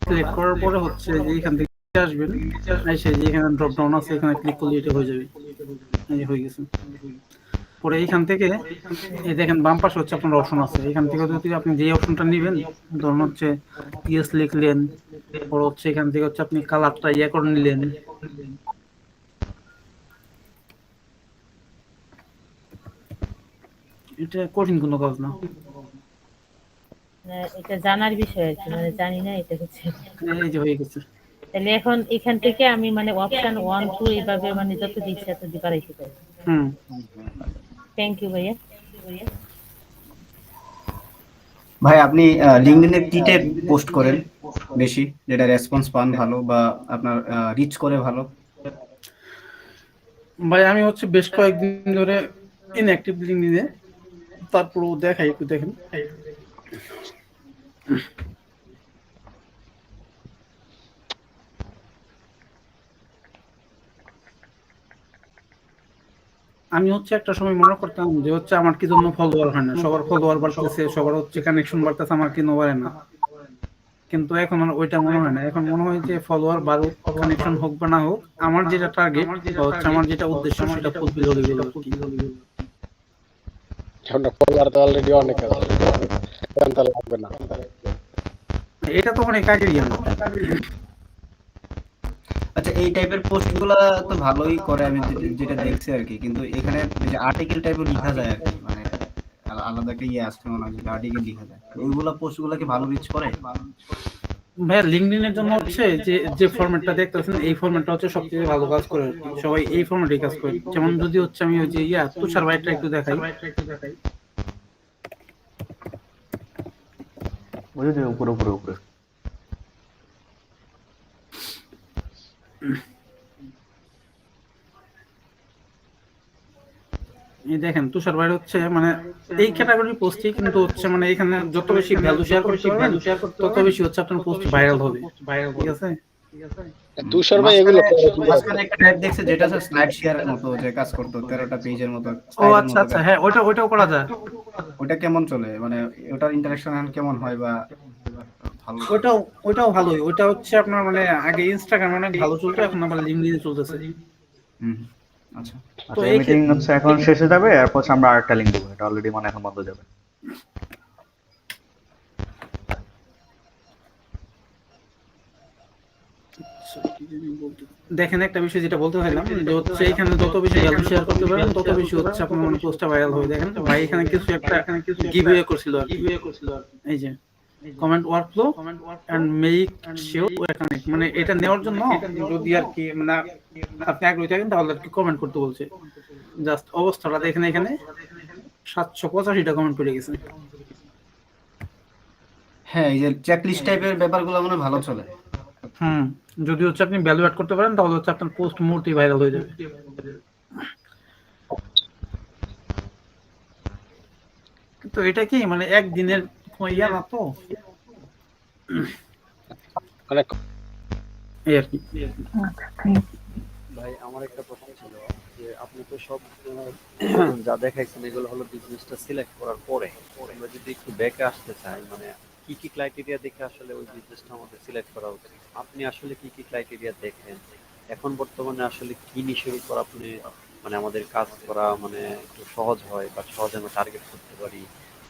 সিলেক্ট করার পরে হচ্ছে যে এখান থেকে আসবেন, এসে যে এখানে ড্রপ ডাউন আছে এখানে ক্লিক করলে এটা হয়ে যাবে। এই যে হয়ে গেছে। পরে এইখান থেকে এই দেখেন বাম পাশে হচ্ছে আপনার অপশন আছে, এখান থেকে যদি আপনি যে অপশনটা নেবেন, ধরুন হচ্ছে ইয়েস লিখলেন, পরে হচ্ছে এখান থেকে হচ্ছে আপনি কালারটা ইয়ে করে নিলেন, এটা কঠিন কোনো কাজ না। এটা জানার বিষয় আর কি, মানে জানি না এটা হচ্ছে। এই যে হয়ে গেছে। তাহলে এখন এখান থেকে আমি মানে অপশন 1 2 এইভাবে মানে যত দিচ্ছি তত দি বাড়াইতে পারি। হুম। থ্যাংক ইউ ভাইয়া। ভাই আপনি লিঙ্কডইনে কি টাইপ পোস্ট করেন বেশি, যেটা রেসপন্স পান ভালো বা আপনার রিচ করে ভালো? ভাই আমি হচ্ছে বেশ কয়েকদিন ধরে ইনঅ্যাক্টিভ লিঙ্কডইনে, তারপরও দেখাই, একটু দেখেন। আমি হচ্ছে একটা সময় মনে করতাম যে হচ্ছে আমার কি জন্য ফলোয়ার হয় না, সবার ফলোয়ার বাড়তেছে, সবার হচ্ছে কানেকশন বাড়তেছে, আমার কেন বাড়ে না। কিন্তু এখন আর ওইটা মনে হয় না, এখন মনে হয় যে ফলোয়ার বাড়ুক, কানেকশন হোক বা না হোক, আমার যেটা টার্গেট হচ্ছে, আমার যেটা উদ্দেশ্য সেটা ফুলফিল হলে গেল। ফলোয়ার তো অলরেডি অনেক আছে, জানতে লাগবে না। এটা তো অনেক আগেরই আমার। আচ্ছা, এই টাইপের পোস্টগুলো তো ভালোই করে, আমি যেটা দেখছি আর কি, কিন্তু এখানে যে আর্টিকেল টাইপের লেখা যায় আর কি, মানে আলাদা একটা ইয়ে আসছে মনে হয়, আর্টিকেল লেখা যায়, ওইগুলা পোস্টগুলো কি ভালো রিচ করে? ভাইয়া লিঙ্কডইনের জন্য হচ্ছে যে ফরম্যাটটা দেখতেছেন, এই ফরম্যাটটা হচ্ছে সবচেয়ে ভালো কাজ করে আর কি। সবাই এই ফরম্যাটেই কাজ করে। যেমন যদি হচ্ছে আমি ওই যে তুষার ভাইটা একটু দেখাই, ওই যে উপরে উপরে উপরে এই দেখেন তুষার ভাই হচ্ছে মানে এই ক্যাটাগরির পোস্টই, কিন্তু হচ্ছে মানে এখানে যত বেশি ভ্যালু শেয়ার করতে পারবেন তত বেশি হচ্ছে আপনার পোস্ট ভাইরাল হবে। ঠিক আছে? তুষার ভাই এগুলো মাঝখানে একটা টাইপ দেখছে যেটা হচ্ছে স্লাইড শেয়ারের মতো, যে কাজ করতো 13টা পেজের মতো। ও আচ্ছা আচ্ছা, হ্যাঁ ওইটাও করা যায়। ওটা কেমন চলে, মানে ওটার ইন্টারেকশন কেমন হয় বা ভালো? ওইটাও ভালোই। ওইটা হচ্ছে আপনার মানে আগে ইনস্টাগ্রামে অনেক ভালো চলতো, এখন আবার লিঙ্কডইনে চলতেছে। হুম, আচ্ছা। তো এই মিটিং হচ্ছে এখন শেষ হয়ে যাবে, এরপর আমরা আরেকটা লিংক দেবো, এটা অলরেডি মানে এখন বন্ধ হয়ে যাবে। দেখেন একটা বিষয় যেটা বলতে চাইলাম, যে হচ্ছে এখানে যত বেশি ভ্যালু শেয়ার করতে পারেন তত বেশি হচ্ছে আপনার মানে পোস্টটা ভাইরাল হবে। দেখেন ভাই এখানে কিছু একটা গিভওয়ে করছিল আর কি। এই যে comment workflow and make sure connect, মানে এটা নেওয়ার জন্য যদি আর কি মানে আপনি আগ্রহী থাকেন তাহলে আর কি কমেন্ট করতে বলছে। জাস্ট অবস্থাটা দেখেন, এখানে 785টা কমেন্ট পড়ে গেছে। হ্যাঁ, এই যে চেকলিস্ট টাইপের ব্যাপারগুলো মনে হয় ভালো চলে। যদি হচ্ছে আপনি ভ্যালু অ্যাড করতে পারেন তাহলে হচ্ছে আপনার পোস্ট মুহূর্তেই ভাইরাল হয়ে যাবে। তো এটা কি মানে একদিনের ইয়া না তো, অনেক এই আর কি। ভাই আমার একটা প্রশ্ন ছিল যে আপনি তো সব যা দেখাইছেন এগুলো হলো বিজনেসটা সিলেক্ট করার পরে, আমরা যদি একটু ব্যাকে আসতে চাই, মানে কি কি ক্রাইটেরিয়া দেখে আসলে ওই বিজনেসটা আমাদের সিলেক্ট করা উচিত? আপনি আসলে কি কি ক্রাইটেরিয়া দেখেন? এখন বর্তমানে আসলে কি নিশের উপর আপনি মানে আমাদের কাজ করা মানে একটু সহজ হয় বা সহজে আমরা টার্গেট করতে পারি,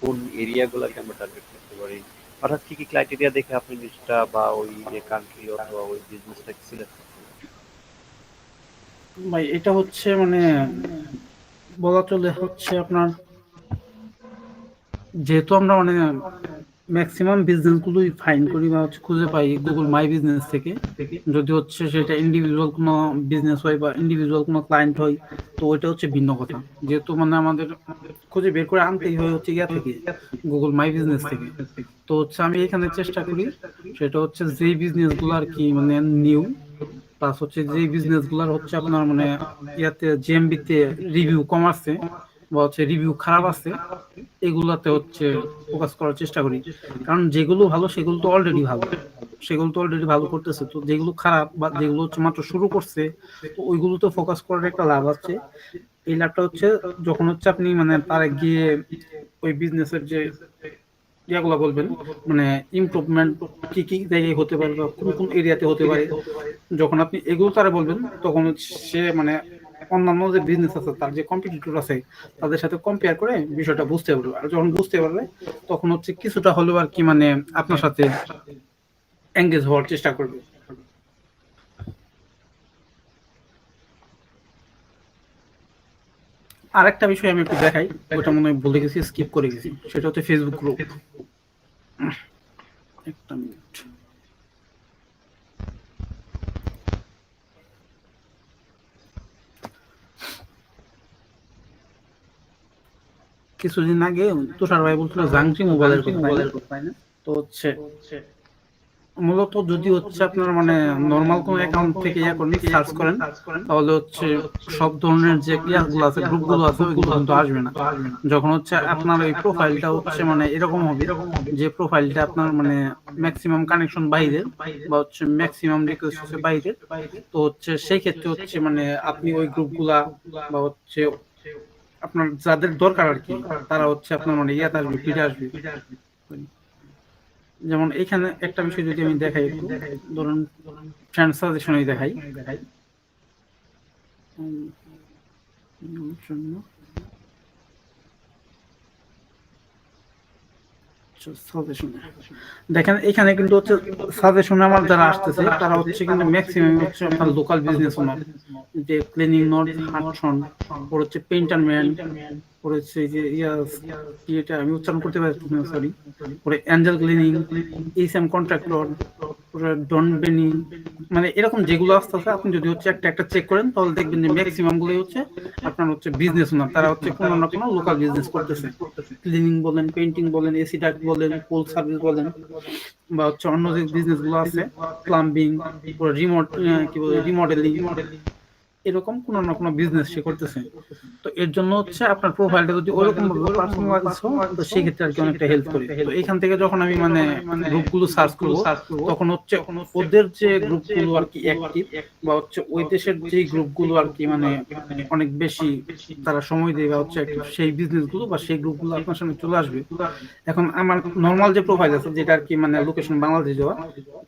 কোন এরিয়াগুলোকে আমরা টার্গেট করতে পারি, অর্থাৎ কি কি ক্রাইটেরিয়া দেখে আপনি নিশটা বা ওই যে কান্ট্রি অথবা ওই বিজনেসটাকে সিলেক্ট করতে পারি? ভাই এটা হচ্ছে মানে বলা চলে হচ্ছে আপনার, যেহেতু আমরা মানে ম্যাক্সিমাম বিজনেস গুলোই ফাইন করি বা হচ্ছে খুঁজে পাই গুগল মাই বিজনেস থেকে, যদি হচ্ছে সেটা ইন্ডিভিজুয়াল কোনো বিজনেস হয় বা ইন্ডিভিজুয়াল কোনো ক্লায়েন্ট হয় তো ওইটা হচ্ছে ভিন্ন কথা। যেহেতু মানে আমাদের খুঁজে বের করে আনতেই হয় হচ্ছে ইয়া থেকে, গুগল মাই বিজনেস থেকে। তো হচ্ছে আমি এখানে চেষ্টা করি সেটা হচ্ছে যে বিজনেস গুলো আর কি মানে নিউ, প্লাস হচ্ছে যে বিজনেস গুলার হচ্ছে আপনার মানে ইয়াতে জিএমবিতে রিভিউ কম আছে বা হচ্ছে রিভিউ খারাপ আছে, এগুলাতে হচ্ছে ফোকাস করার চেষ্টা করি। কারণ যেগুলো ভালো সেগুলো তো অলরেডি ভালো, সেগুলো তো অলরেডি ভালো করতেছে। তো যেগুলো খারাপ বা যেগুলো হচ্ছে মাত্র শুরু করছে, তো ওইগুলো তো ফোকাস করার একটা লাভ আছে। এই লাভটা হচ্ছে যখন হচ্ছে আপনি মানে তারা গিয়ে ওই বিজনেসের যে ইয়াগুলো বলবেন, মানে ইমপ্রুভমেন্ট কি কি জায়গায় হতে পারে বা কোন কোন এরিয়াতে হতে পারে। যখন আপনি এগুলো তারা বলবেন তখন হচ্ছে সে মানে অন্যান্য যে বিজনেস আছে তার যে কম্পিটিটর আছে তাদের সাথে কম্পেয়ার করে বিষয়টা বুঝতে পারবে। আর যখন বুঝতে পারবে তখন হচ্ছে কিছুটা হলেও আর কি মানে আপনার সাথে এঙ্গেজ হওয়ার চেষ্টা করবে। আরেকটা বিষয় আমি একটু দেখাই, ওটা মনে হয় ভুলে গেছি, স্কিপ করে গেছি, সেটা হচ্ছে ফেসবুক গ্রুপ। একটা মিনিট। কিছুদিন আগে তুষার ভাই বলছিল জাংটি মোবাইলের কথা, তো হচ্ছে মূলত যদি হচ্ছে আপনার মানে নর্মাল কোন অ্যাকাউন্ট থেকে ইয়া করেন, সার্চ করেন, তাহলে হচ্ছে সব ধরনের যে ইয়াগুলো আছে, গ্রুপগুলো আছে, ওইগুলো কিন্তু আসবে না। যখন হচ্ছে আপনার এই প্রোফাইলটা হচ্ছে মানে এরকম হবে যে প্রোফাইলটা আপনার মানে ম্যাক্সিমাম কানেকশন বাইরের বা হচ্ছে ম্যাক্সিমাম রিকোয়েস্ট হচ্ছে বাইরের, তো হচ্ছে সেই ক্ষেত্রে হচ্ছে মানে আপনি ওই গ্রুপগুলা বা হচ্ছে আপনার যাদের দরকার আর কি তারা হচ্ছে আপনার মানে ইয়াতে আসবে, ফিরে আসবে। যেমন এখানে একটা বিষয় যদি আমি দেখাই, একটু ধরুন ফ্রেন্ড সাজেশনে দেখাই, দেখেন এখানে কিন্তু হচ্ছে সাজেশন আমার যারা আসতেছে তারা হচ্ছে কিন্তু ম্যাক্সিমাম হচ্ছে আপনার লোকাল বিজনেস ওনার, যে ক্লিনিং নট হাটসন, ওর হচ্ছে পেইন্টার ম্যান, ওর হচ্ছে যে এটা আমি উচ্চারণ করতে পারছি না, সরি, ওরে অ্যাঞ্জেল ক্লিনিং, এইচএম কন্ট্রাক্টর, ওরে ডন বেনি, মানে এরকম যেগুলো আসতেছে আপনি যদি হচ্ছে একটা একটা চেক করেন তাহলে দেখবেন যে ম্যাক্সিমাম গুলোই হচ্ছে আপনার হচ্ছে বিজনেস ওনার, তারা হচ্ছে কোনো না কোনো লোকাল বিজনেস করতেছে। ক্লিনিং বলেন, পেইন্টিং বলেন, এসি ডাক্ট বলেন, পোল সার্ভিস বলেন, বা হচ্ছে অন্য যে বিজনেস গুলো আছে প্লাম্বিং, রিমোট কি বলে রিমডেলিং, এরকম কোনো না কোনো বিজনেস সে করতেছে। তো এর জন্য হচ্ছে আপনার প্রোফাইলটা যদি ওইরকম ভাবে পার্সোনালাইজ হয় তো সেই ক্ষেত্রে আর কি অনেকটা হেল্প করে। তো এখান থেকে যখন আমি মানে গ্রুপগুলো সার্চ করব তখন হচ্ছে ওদের যে গ্রুপগুলো আর কি অ্যাক্টিভ বা হচ্ছে ওই দেশের যে গ্রুপগুলো আর কি মানে অনেক বেশি তারা সময় দেয় বা হচ্ছে সেই বিজনেসগুলো বা সেই গ্রুপগুলো আপনার সামনে চলে আসবে। এখন আমার নর্মাল যে প্রোফাইল আছে যেটা আর কি মানে লোকেশন বাংলাদেশ দেওয়া,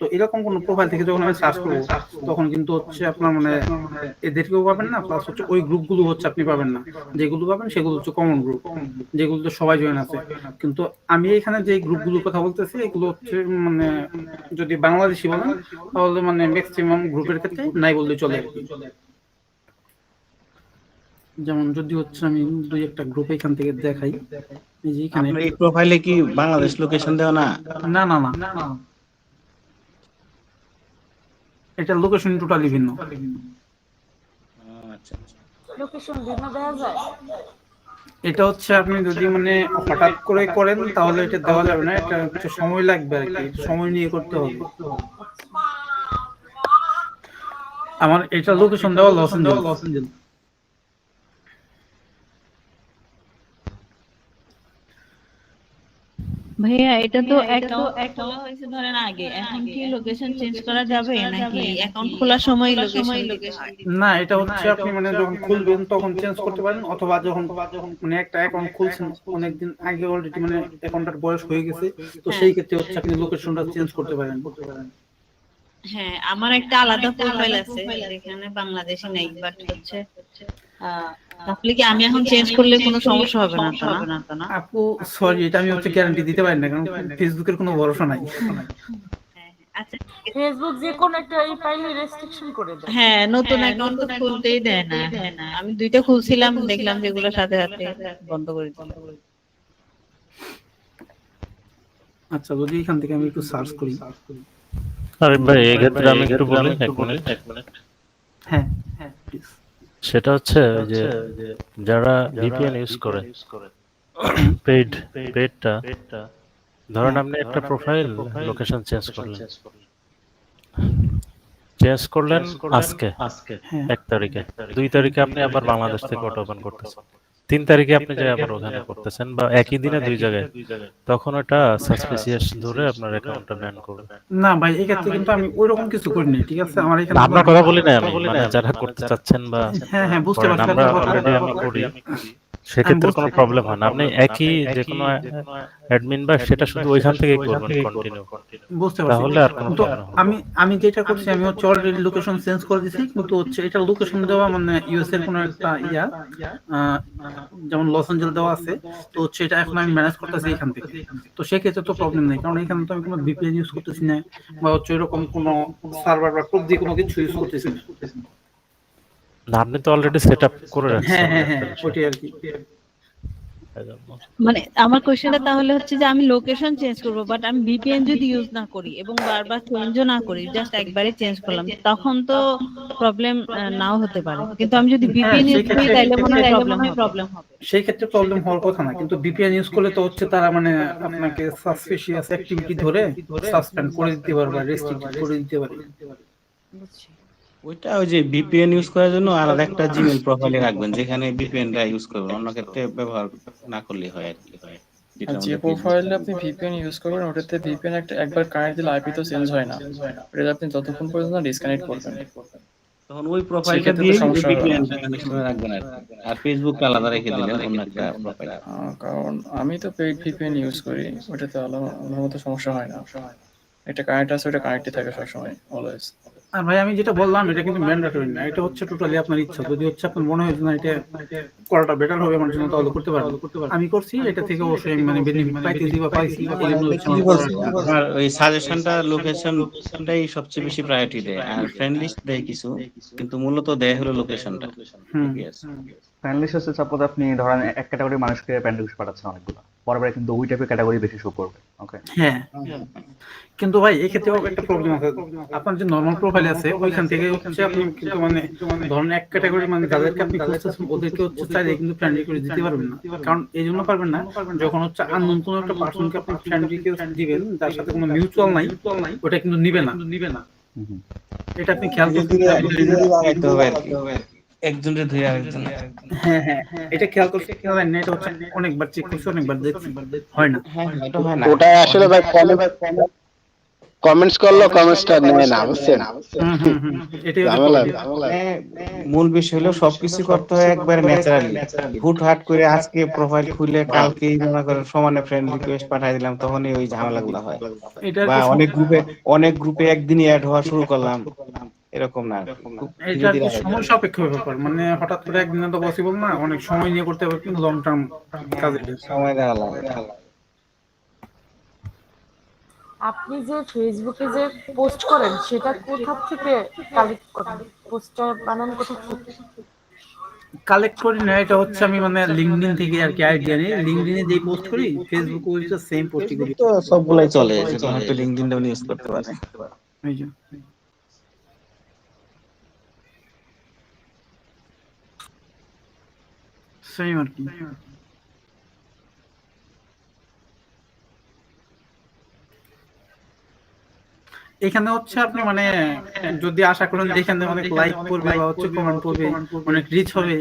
তো এরকম কোনো প্রোফাইল থেকে যখন আমি সার্চ করবো তখন কিন্তু হচ্ছে আপনার মানে এদেরকেও পাবেন না, প্লাস হচ্ছে ওই গ্রুপগুলো হচ্ছে আপনি পাবেন না। যেগুলো পাবেন সেগুলো হচ্ছে কমন গ্রুপ, যেগুলোতে সবাই জয়েন আছে। কিন্তু আমি এখানে যে গ্রুপগুলোর কথা বলতেছি এগুলো হচ্ছে মানে যদি বাংলাদেশি বলেন তাহলে মানে ম্যাক্সিমাম গ্রুপের ক্ষেত্রে নাই বললে চলে আর কি। যেমন যদি হচ্ছে আমি দুই একটা গ্রুপ এখান থেকে দেখাই, এই যে এখানে আপনার এই প্রোফাইলে কি বাংলাদেশ লোকেশন দেওয়া না? না না না, এটা লোকেশন টোটালি ভিন্ন। আচ্ছা, লোকেশন ভিন্ন দেওয়া যায়? এটা হচ্ছে আপনি যদি মানে হঠাৎ করে করেন তাহলে এটা দেওয়া যাবে না, এটা হচ্ছে সময় লাগবে আর কি, সময় নিয়ে করতে হবে। আমার এটা লোকেশন দেওয়া লস এঞ্জেলস। ভাইয়া এটা তো অ্যাকাউন্ট খোলা হয়েছে ধরেন আগে, এখন কি লোকেশন চেঞ্জ করা যাবে নাকি অ্যাকাউন্ট খোলার সময় লোকেশন দিতে হয়? না, এটা হচ্ছে আপনি মানে যখন খুলবেন তখন চেঞ্জ করতে পারেন, অথবা যখন মানে একটা অ্যাকাউন্ট খুলছেন অনেকদিন আগে অলরেডি মানে অ্যাকাউন্টটার বয়স হয়ে গেছে তো সেই ক্ষেত্রে হচ্ছে আপনি লোকেশনটা চেঞ্জ করতে পারেন। হ্যাঁ, আমার একটা আলাদা প্রোফাইল আছে যেখানে বাংলাদেশি নাই, বাট হচ্ছে তাহলে কি আমি এখন চেঞ্জ করলে কোনো সমস্যা হবে না তো না? আপু সরি, এটা আমি হচ্ছে গ্যারান্টি দিতে পারি না, কারণ ফেসবুকের কোনো ভরসা নাই। আচ্ছা, ফেসবুক যে কোন একটা এই ফাইলে রেস্ট্রিকশন করে দেয়। হ্যাঁ, নতুন অ্যাকাউন্ট তো খুলতেই দেয় না। আমি দুইটা খুলছিলাম, দেখলাম যেগুলো সাথে সাথে বন্ধ করে দিল। আচ্ছা, যদি এখান থেকে আমি একটু সার্চ করি। আরে ভাই এই ক্ষেত্রে আমি একটু বলি, এক মিনিট। হ্যাঁ হ্যাঁ প্লিজ। সেটা হচ্ছে যে যারা ভিপিএন ইউজ করে পেইডটা, ধরেন আপনি একটা প্রোফাইল লোকেশন চেঞ্জ করলেন আজকে 1 তারিখে, 2 তারিখে আপনি আবার বাংলাদেশ থেকে ওটা ওপেন করতেছেন, 3 তারিখে আপনি যে আবার ওখানে করতেছেন বা একই দিনে 2 জায়গায়, তখন ওটা সাসপিসিয়াস ধরে আপনার অ্যাকাউন্টটা ব্যান করবে। না ভাই, এই ক্ষেত্রে কিন্তু আমি ওইরকম কিছু করিনি, ঠিক আছে? আমার এখানে আপনার কথা বলি না আমি, মানে যারা করতে চাচ্ছেন বা হ্যাঁ হ্যাঁ বুঝতে পারছি আমরা আপনার কথা। অলরেডি আমি করি, সেক্ষেত্রে কোনো প্রবলেম হয় না। আপনি একই যে কোনো অ্যাডমিন বা সেটা শুধু ওইখান থেকেই করবেন কন্টিনিউ, বুঝতে পারছি। তাহলে আর কোনো তো প্রবলেম হবে না। আমি যেটা করছি, আমি হচ্ছে অলরেডি লোকেশন চেঞ্জ করে দিছি, কিন্তু হচ্ছে এটা লোকেশন দেওয়া মানে ইউএস এর কোনো একটা আহ, যেমন লস এঞ্জেলস দেওয়া আছে, তো হচ্ছে এটা এখন আমি ম্যানেজ করতেছি এখান থেকে। তো সেক্ষেত্রে তো প্রবলেম নেই, কারণ এখানে তো আমি কোনো ভিপিএন ইউজ করতেছি না, বা হচ্ছে এরকম কোনো সার্ভার বা প্রুফ দিয়ে কোনো কিছু ইউজ করতেছি না। না, আপনি তো অলরেডি সেট আপ করে রাখছেন হ্যাঁ, ওইটাই আর কি। মানে আমার কোশ্চেনটা তাহলে হচ্ছে যে আমি লোকেশন চেঞ্জ করব, বাট আমি ভিপিএন যদি ইউজ না করি এবং বারবার চেঞ্জও না করি, জাস্ট একবারে চেঞ্জ করলাম, তখন তো প্রবলেম নাও হতে পারে। কিন্তু আমি যদি ভিপিএন ইউজ করি তাহলে মনে হয় প্রবলেম হবে। সেই ক্ষেত্রে প্রবলেম হওয়ার কথা না, কিন্তু ভিপিএন ইউজ করলে তো হচ্ছে তারা মানে আপনাকে সাসপিশিয়াস অ্যাক্টিভিটি ধরে সাসপেন্ড করে দিতে পারে বা রেস্ট্রিক্টেড করে দিতে পারে। বুঝছি। ওইটা ওই যে ভিপিএন ইউজ করার জন্য আলাদা একটা জিমেইল প্রোফাইলে রাখবেন, যেখানে ভিপিএনটা ইউজ করবেন, অন্য ক্ষেত্রে ব্যবহার না করলেই হয় আর কি। আর যে প্রোফাইলে আপনি ভিপিএন ইউজ করবেন ওটাতে ভিপিএন একবার কানেক্ট দিলে আইপি তো চেঞ্জ হয় না, এটা আপনি যতক্ষণ পর্যন্ত না ডিসকানেক্ট করবেন তখন ওই প্রোফাইলটা দিয়ে ভিপিএনটা কানেকশন রাখবেন আর ফেসবুকটা আলাদা রেখে দিলেন অন্য একটা প্রোফাইল। কারণ আমি তো পেইড ভিপিএন ইউজ করি, ওটাতে আলাদা মতো সমস্যা হয় না। এটা কানেক্ট আছে, ওটা কানেক্টই থাকে সবসময় অলওয়েজ। আর ভাই আমি যেটা বললাম এটা কিন্তু ম্যান্ডেটরি না, এটা হচ্ছে টোটালি আপনার ইচ্ছা। যদি হচ্ছে আপনার মনে হয় না এটা করাটা বেটার হবে আমার জন্য, তাহলে করতে পারেন। আমি করছি, এটা থেকে অবশ্যই আমি মানে বেনিফিট পাইতেছি বা পাইছি। আর ওই সাজেশনটা লোকেশনটাই সবচেয়ে বেশি প্রায়োরিটি দেয়, আর ফ্রেন্ড লিস্ট দেয় কিছু, কিন্তু মূলত দেয় হলো লোকেশনটা। ঠিক আছে, ফ্রেন্ড লিস্ট হচ্ছে সাপোজ আপনি ধরেন এক ক্যাটাগরি মানুষকে ফ্রেন্ড রিকোয়েস্ট পাঠাচ্ছেন অনেকগুলো, পরে কিন্তু ওই টাইপের ক্যাটাগরি বেশি শো করবে। ওকে, হ্যাঁ, কিন্তু ভাই এই ক্ষেত্রে একটা প্রবলেম আছে। আপনার যে নরমাল প্রোফাইল আছে ওইখান থেকে হচ্ছে আপনি কিন্তু মানে ধরেন এক ক্যাটাগরি মানে যাদেরকে আপনি খুঁজতেছেন ওদেরকে হচ্ছে চাইলে কিন্তু ফ্রেন্ড রিকোয়েস্ট দিতে পারবেন না। কারণ এই জন্য পারবেন না, যখন হচ্ছে আননোন কোনো একটা পার্সনকে আপনি ফ্রেন্ড রিকোয়েস্ট দিবেন যার সাথে কোনো মিউচুয়াল নাই, ওটা কিন্তু নিবে না। এটা আপনি খেয়াল করতে হবে। একজনের ধরে আরেকজন। হ্যাঁ, এটা খেয়াল করতে হবে না। এটা হচ্ছে অনেকবার চেক করছি, অনেকবার দেখছি, হয় না। এটা হয় না। ওটা আসলে ভাই কমেন্টস করলো, কমেন্টসটা নেয় না, বুঝছেন? মূল বিষয় হলো সবকিছু করতে হয় একবার ন্যাচারালি। হুটহাট করে আজকে প্রোফাইল খুলে কালকেই মনে করেন সমানে ফ্রেন্ড রিকোয়েস্ট পাঠিয়ে দিলাম, তখনই ওই ঝামেলাগুলো হয়। বা অনেক গ্রুপে একদিনই অ্যাড হওয়া শুরু করলাম, এরকম না। এটা সময় সাপেক্ষ ব্যাপার, মানে হঠাৎ করে একদিনে তো পসিবল না, অনেক সময় নিয়ে করতে হবে, কিন্তু লং টার্ম কাজে সময় দেওয়া লাগে। আপনি যে ফেসবুকে যে পোস্ট করেন সেটা কোথা থেকে কালেক্ট করেন? পোস্টার বানান কোথা থেকে? কালেক্ট করি না, এটা হচ্ছে আমি মানে লিঙ্কডইন থেকে আর কি আইডিয়া নিই। লিঙ্কডইনে যেই পোস্ট করি ফেসবুকে ওই তো সেম পোস্ট করি। তো সবগুলাই চলে, সেটা হয়তো লিংকডইনটাও ইউজ করতে পারে। এই যে সেম আর কি। এখানে হচ্ছে আপনি মানে যদি আশা করেন যে এখানে অনেক লাইক করবে বা হচ্ছে কমেন্ট করবে, অনেক রিচ হবে,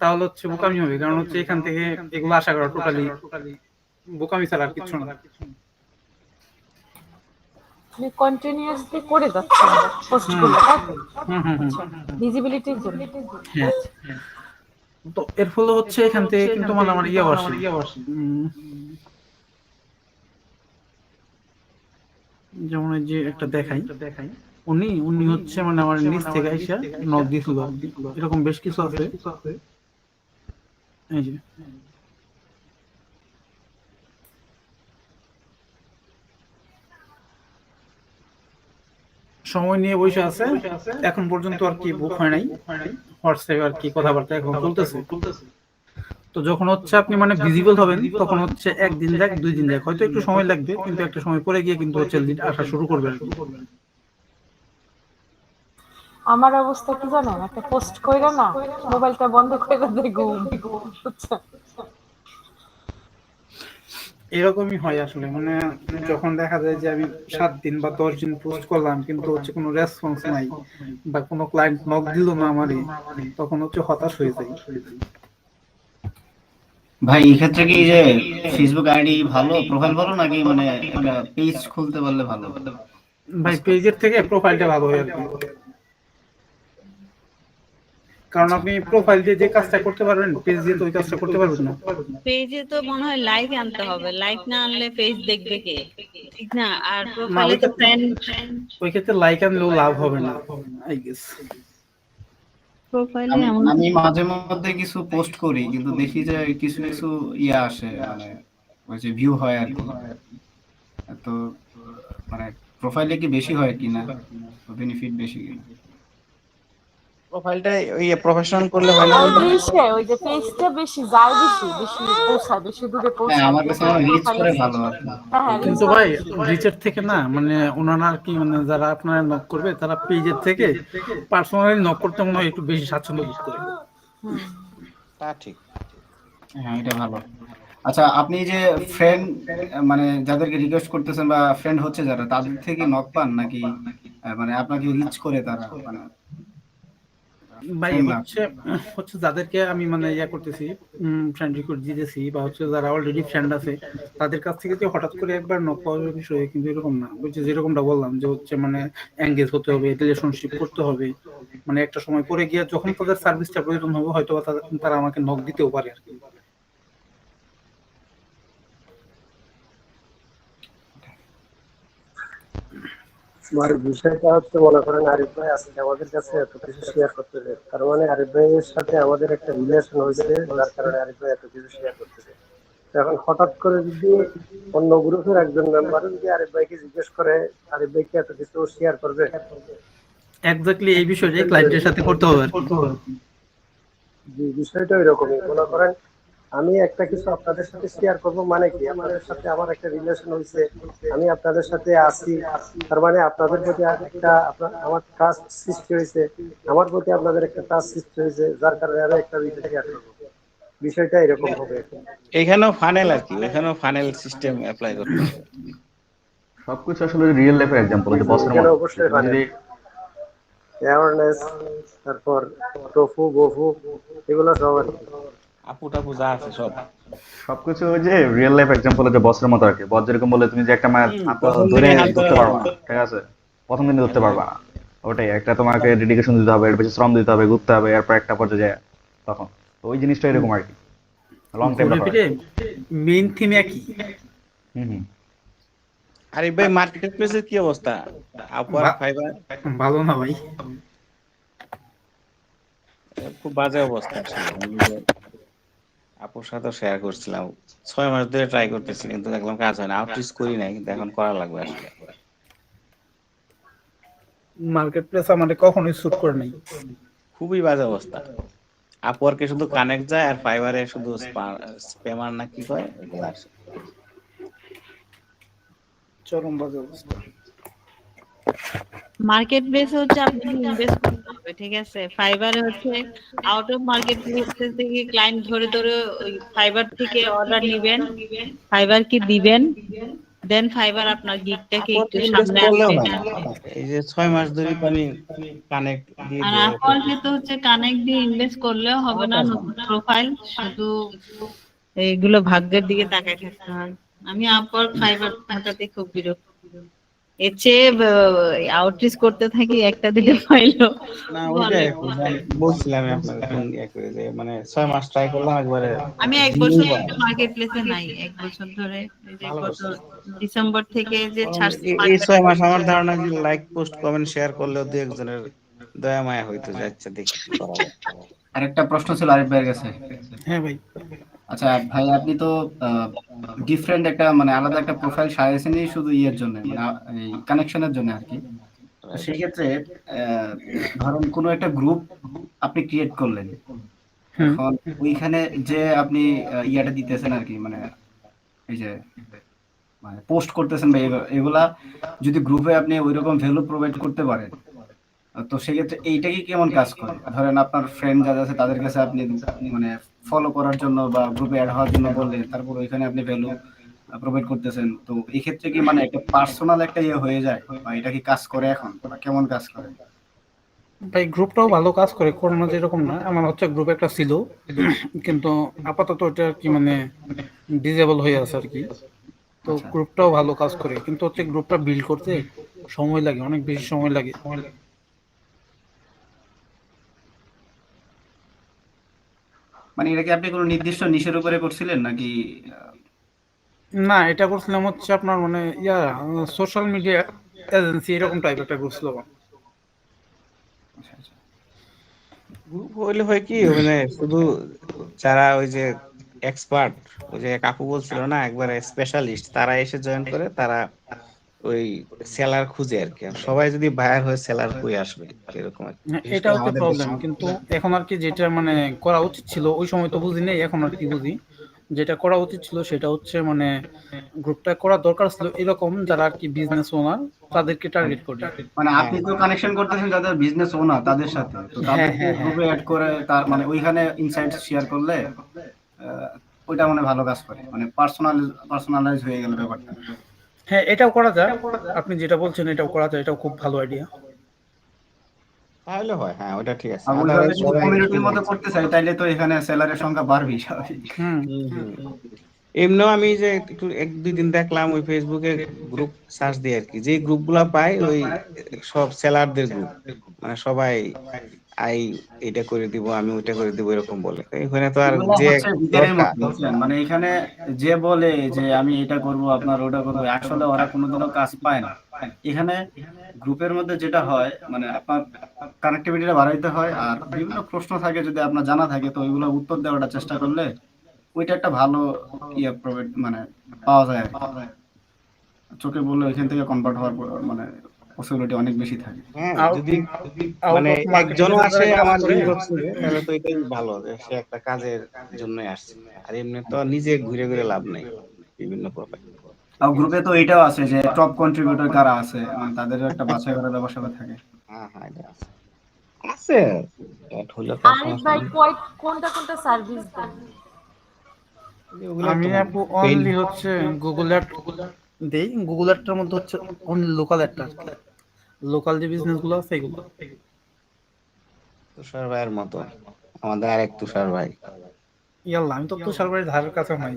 তাহলে হচ্ছে বোকামি হবে। কারণ হচ্ছে এখান থেকে এগুলো আশা করা টোটালি বোকামি ছাড়া আর কিছু না। আপনি কন্টিনিউয়াসলি করে যাচ্ছেন পোস্টগুলো, তাই তো? ভিজিবিলিটির জন্য। হ্যাঁ, তো এর ফলে হচ্ছে এখান থেকে কিন্তু মানে আমার ইয়ে আসে, যেমন এই যে একটা দেখাই, উনি হচ্ছে মানে আমার নিচ থেকে আইসা নক দিছিল, এরকম বেশ কিছু আছে। এই যে সময় নিয়ে বসে আছে, এখন পর্যন্ত আর কি বুক হয় নাই। হোয়াটসঅ্যাপে আর কি কথাবার্তা এখন চলতেছে। তো যখন হচ্ছে আপনি মানে ভিজিবল হবেন তখন হচ্ছে একদিন যাক 2 দিন যাক, হয়তো একটু সময় লাগবে, কিন্তু একটা সময় পরে গিয়ে কিন্তু হচ্ছে লিড আসা শুরু করবে আর কি। আমার অবস্থা কি জানেন? একটা পোস্ট কইরা না মোবাইলটা বন্ধ করে দেই, ঘুম। এরকমই হয় আসলে, মানে যখন দেখা যায় যে আমি 7 দিন বা 10 দিন পোস্ট করলাম কিন্তু হচ্ছে কোনো রেসপন্স নাই বা কোনো ক্লায়েন্ট নক দিল না আমারই, তখন হচ্ছে হতাশ হয়ে যায়। ভাই এই ক্ষেত্রে কি যে ফেসবুক আইডি ভালো, প্রোফাইল ভালো, নাকি মানে একটা পেজ খুলতে পারলে ভালো? ভাই পেজের থেকে প্রোফাইলটা ভালো হয় আর কি। কারণ আপনি প্রোফাইল দিয়ে যে কাজটা করতে পারবেন পেজ দিয়ে তো ওই কাজটা করতে পারবেন না। পেজে তো মনে হয় লাইক আনতে হবে, লাইক না আনলে পেজ দেখবে কে, ঠিক না? আর না প্রোফাইলে তো ফ্রেন্ড, ওই ক্ষেত্রে লাইক আনলেও লাভ হবে না আই গেস। প্রোফাইলে আমি এমন আমি মাঝে মধ্যে কিছু পোস্ট করি, কিন্তু দেখি যে কিছু কিছু আসে, মানে ওই যে ভিউ হয় আর কি। তো মানে প্রোফাইলে কি বেশি হয় কিনা, বেনিফিট বেশি কিনা? প্রোফাইলটা প্রফেশনাল করলে হয় না? ওই যে ওই যে পেজটা বেশি যায়, বেশি বেশি পৌঁছায়, বেশি দূরে হ্যাঁ, পৌঁছায়, আমার কাছে কিন্তু রিচ প্রোফাইলে করে ভালো আর কি। হ্যাঁ কিন্তু ভাই রিচের থেকে না, মানে ওনারা আর কি, মানে যারা আপনারা নক করবে তারা পেজের থেকে পার্সোনালি নক করতে মনে হয় একটু বেশি স্বাচ্ছন্দ্য বোধ করে। তা ঠিক। হ্যাঁ, এটা ভালো। আচ্ছা, আপনি যে ফ্রেন্ড, মানে যাদেরকে রিকোয়েস্ট করতেছেন বা ফ্রেন্ড হচ্ছে যারা, তাদের থেকে নক পান নাকি মানে আপনাকে রিচ করে তারা, মানে ভাই ফ্রেন্ড না? হচ্ছে যাদেরকে আমি মানে করতেছি, ফ্রেন্ড রিকোয়েস্ট দিতেছি, বা হচ্ছে যারা অলরেডি ফ্রেন্ড আছে তাদের কাছ থেকে যে হঠাৎ করে একবার নক পাওয়ার বিষয় কিন্তু এরকম না। বুঝছে, যেরকমটা বললাম যে হচ্ছে মানে এঙ্গেজ হতে হবে, রিলেশনশিপ করতে হবে, মানে একটা সময় পরে গিয়ে যখন তাদের সার্ভিসটা প্রয়োজন হবে হয়তো বা তারা আমাকে নক দিতেও পারে আর কি। আমার বিষয়টা হচ্ছে, মনে করেন আরিফ ভাই আজকে আমাদের কাছে এত কিছু শেয়ার করতেছে, তার মানে আরিফ ভাইয়ের সাথে আমাদের একটা রিলেশন হয়েছে, যার কারণে আরিফ ভাই এত কিছু শেয়ার করতেছে। এখন হঠাৎ করে যদি অন্য গ্রুপের একজন মেম্বার যদি আরিফ ভাইকে জিজ্ঞেস করে আরিফ ভাই কি এত কিছু শেয়ার করবে, এক্স্যাক্টলি এই বিষয়টাই ক্লায়েন্টের সাথে করতে হবে আর কি। বিষয়টা ওইরকমই। মনে করেন আমি একটা কিছু আপনাদের সাথে শেয়ার করবো, মানে কি আপনাদের সাথে আমার একটা রিলেশন হয়েছে, আমি আপনাদের সাথে আছি, তার মানে আপনাদের প্রতি একটা আমার ট্রাস্ট সৃষ্টি হয়েছে, আমার প্রতি আপনাদের একটা ট্রাস্ট সৃষ্টি হয়েছে, যার কারণে আমি একটা বিষয় শেয়ার করবো। বিষয়টা এরকম হবে। এখানেও ফানেল আর কি, এখানেও ফানেল সিস্টেম অ্যাপ্লাই করতে হবে। সবকিছু আসলে রিয়েল লাইফের এক্সাম্পল, যে বসের এখানে মতো। অবশ্যই তুমি যদি অ্যাওয়ারনেস, তারপর টফু বফু, এগুলো সব আর কি। আপু টাপু যা আছে সব সবকিছু ওই যে রিয়েল লাইফ এক্সাম্পল, যে বসের মতো আর কি। বস যেরকম বলে তুমি যে একটা মায়ের হাত প্রথম ধরে দিনে হাত ধরতে ধরা পারবা না, ঠিক আছে, প্রথম দিনে ধরতে পারবা না। ওটাই একটা, তোমাকে ডেডিকেশন দিতে হবে, এর বেশি শ্রম দিতে হবে, ঘুরতে হবে, এরপর একটা পর্যায়ে যায় তখন। তো ওই জিনিসটা এরকম আর কি, লং টাইম ব্যাপার। মেইন থিম একই। হুম। আরিফ ভাই মার্কেট প্লেসের কি অবস্থা? আপওয়ার, ফাইবার ভালো না ভাই, খুব বাজে অবস্থা আসলে। আপুর সাথে শেয়ার করছিলাম, 6 মাস ধরে ট্রাই করতেছি, কিন্তু দেখলাম কাজ হয় না। আউটরিচ করি নাই, কিন্তু এখন করা লাগবে আসলে। মার্কেট প্লেস আমাদের কখনোই স্যুট করে নাই। খুবই বাজে অবস্থা। আপওয়ার্কে শুধু কানেক্ট যায়, আর ফাইবারে শুধু স্প্যামার না কি কয় এগুলো আসে। চরম বাজে অবস্থা। মার্কেট প্লেসে হচ্ছে আপনাকে ইনভেস্ট করতে হবে, ঠিক আছে? ফাইবারে হচ্ছে আউট অফ মার্কেট প্লেস থেকে ক্লায়েন্ট ধরে ধরে ওই ফাইবার থেকে অর্ডার নেবেন, ফাইবার কি দিবেন, দেন ফাইবার আপনার গিগটাকে একটু আপওয়ার্কে ইনভেস্ট সামনে করলেও আনবে। হয় না, এই যে 6 মাস ধরে তো আমি কানেক্ট দিয়ে আর দিয়ে আপওয়ার্কে তো হচ্ছে কানেক্ট দিয়ে ইনভেস্ট করলেও হবে না, নতুন প্রোফাইল, শুধু এইগুলো ভাগ্যের দিকে তাকায় থাকতে হয়। আমি আপওয়ার্ক ফাইবার হাতাতে খুব বিরক্ত। এর চেয়ে আউটরিচ করতে থাকি, একটা দিতে পাইলো না, ভালো। ওইটাই বলছিলাম আপনাকে ফোন করে, যে মানে 6 মাস ট্রাই করলাম একবারে। আমি 1 বছর মার্কেট প্লেসে নাই, 1 বছর ধরে, এই যে গত ডিসেম্বর থেকে যে ছাড়ছি এই 6 মার্কেট। মাস আমার ধারণা যে লাইক পোস্ট কমেন্ট শেয়ার করলেও দু একজনের দয়া মায়া হইতো, যাচ্ছে দেখি কি করা যায়। আরেকটা প্রশ্ন ছিল আরিফ ভাইয়ের কাছে। হ্যাঁ ভাই। আচ্ছা ভাই, আপনি তো ডিফারেন্ট একটা, মানে আলাদা একটা প্রোফাইল সাজাইছেনই শুধু ইয়ের জন্য, মানে এই কানেকশনের জন্য আর কি। তো সেই ক্ষেত্রে ধরুন কোনো একটা গ্রুপ আপনি ক্রিয়েট করলেন, এখন ওইখানে যে আপনি ইয়াটা দিতেছেন আর কি, মানে এই যে মানে পোস্ট করতেছেন বা এগুলা যদি গ্রুপে আপনি ওইরকম ভ্যালু প্রোভাইড করতে পারেন, তো সেক্ষেত্রে এইটা কি কেমন কাজ করে? ধরেন আপনার ফ্রেন্ড যারা আছে তাদের কাছে আপনি মানে ফলো করার জন্য বা গ্রুপে অ্যাড হওয়ার জন্য বললেন, তারপর ওইখানে আপনি ভ্যালু প্রোভাইড করতেছেন, তো এই ক্ষেত্রে কি মানে একটা পার্সোনাল একটা ইয়ে হয়ে যায়, বা এটা কি কাজ করে এখন, বা কেমন কাজ করে? ভাই গ্রুপটাও ভালো কাজ করে, করোনা যেরকম না, আমার হচ্ছে গ্রুপ একটা ছিল, কিন্তু আপাতত এটা কি মানে ডিজেবল হয়ে আছে আর কি। তো গ্রুপটাও ভালো কাজ করে, কিন্তু হচ্ছে গ্রুপটা বিল্ড করতে সময় লাগে, অনেক বেশি সময় লাগে। মানে এটা কি আপনি কোনো নির্দিষ্ট নিশের উপরে করছিলেন নাকি? না, এটা করছিলাম হচ্ছে আপনার মানে সোশ্যাল মিডিয়া এজেন্সি এরকম টাইপ একটা করছিলাম। গ্রুপ হইলে হয় কি মানে শুধু যারা ওই যে এক্সপার্ট, ওই যে কাকু বলছিল না একবারে স্পেশালিস্ট, তারা এসে জয়েন করে, তারা ওই সেলার খুঁজে আর কি। আর সবাই যদি বায়ার হয়ে সেলার কই আসবে এরকম আর কি। হ্যাঁ, বিশেষ এটা করে হচ্ছে আমাদের প্রবলেম, দেশে। কিন্তু এখন আর কি যেটা মানে করা উচিত ছিল ওই সময় তো বুঝি নেই, এখন আর কি বুঝি। যেটা করা উচিত ছিল সেটা হচ্ছে মানে গ্রুপটা করা দরকার ছিল এরকম যারা আর কি বিজনেস ওনার, তাদেরকে টার্গেট করে। মানে হ্যাঁ আপনি তো কানেকশন করতেছেন যাদের বিজনেস ওনার তাদের সাথে, তো হ্যাঁ তাদেরকে হ্যাঁ হ্যাঁ গ্রুপে অ্যাড করে তার মানে ওইখানে ইনসাইটস শেয়ার করলে ওইটা মানে ভালো কাজ করে, মানে পার্সোনালাইজ হয়ে গেল ব্যাপারটা। হ্যাঁ, এটাও করা যায়। আপনি যেটা বলছেন এটাও করা যায়, এটাও খুব ভালো আইডিয়া। তাহলে হয়, হ্যাঁ ওটা ঠিক আছে। আর ওইভাবে আদারওয়াইজ যদি সবাই কমিউনিটির মধ্যে করতে চাই তাইলে তো এখানে সেলারের সংখ্যা বাড়বেই স্বাভাবিক। হুম। এমনিও আমি যে একটু 1-2 দিন দেখলাম ওই ফেসবুকে গ্রুপ সার্চ দিয়ে আর কি, যে গ্রুপ গুলা পাই ওই সব সেলারদের গ্রুপ, মানে সবাই আই এটা করে দিব, আমি ওইটা করে দিব এরকম বলে। তো এখানে তো আর এগুলা যে হচ্ছে ভিতরের দরকার। মতো, বুঝছেন? মানে এখানে যে বলে যে আমি এটা করব আপনার ওটা করবো, আসলে ওরা কোনোদিনও কাজ পায় না। এখানে গ্রুপের মধ্যে যেটা হয় মানে আপনার কানেক্টিভিটিটা বাড়াইতে হয়, আর বিভিন্ন প্রশ্ন থাকে যদি আপনার জানা থাকে তো ওইগুলো উত্তর দেওয়াটা চেষ্টা করলে ওইটা একটা ভালো প্রোভাইড মানে পাওয়া যায় আর কি। চোখে বললে ওইখান থেকে কনভার্ট হওয়ার মানে পসিবিলিটি অনেক বেশি থাকে। হ্যাঁ আউট যদি আউট মানে অফ মার্কেটিং একজনও আসে যারা কাজ আমার করে। ইনবক্সে, তাহলে তো এটাই ভালো যে সে একটা কাজের জন্যই আসছে। আর এমনি তো নিজে ঘুরে ঘুরে লাভ নাই বিভিন্ন প্রোফাইল। আর গ্রুপে তো এটাও আছে যে টপ কন্ট্রিবিউটর কারা আছে, মানে তাদেরও একটা বাছাই করার ব্যবস্থা থাকে। হ্যাঁ হ্যাঁ এটা আছে, আছে এটা হইলে তো আর আরিফ সমস্যা ভাই নেই। কোনটা কোনটা সার্ভিস দেন? ওগুলো আমি তো আপু পেইন। অনলি হচ্ছে গুগল অ্যাড দেই। গুগল অ্যাডটার মধ্যে হচ্ছে অনলি লোকাল অ্যাডটা, লোকাল যে বিজনেস গুলো আছে এগুলো। তুষার ভাইয়ের মতো আমাদের আরেক তুষার ভাই। ইয়াল্লা, আমি তো তুষার বাড়ির ধারের কাছে নাই,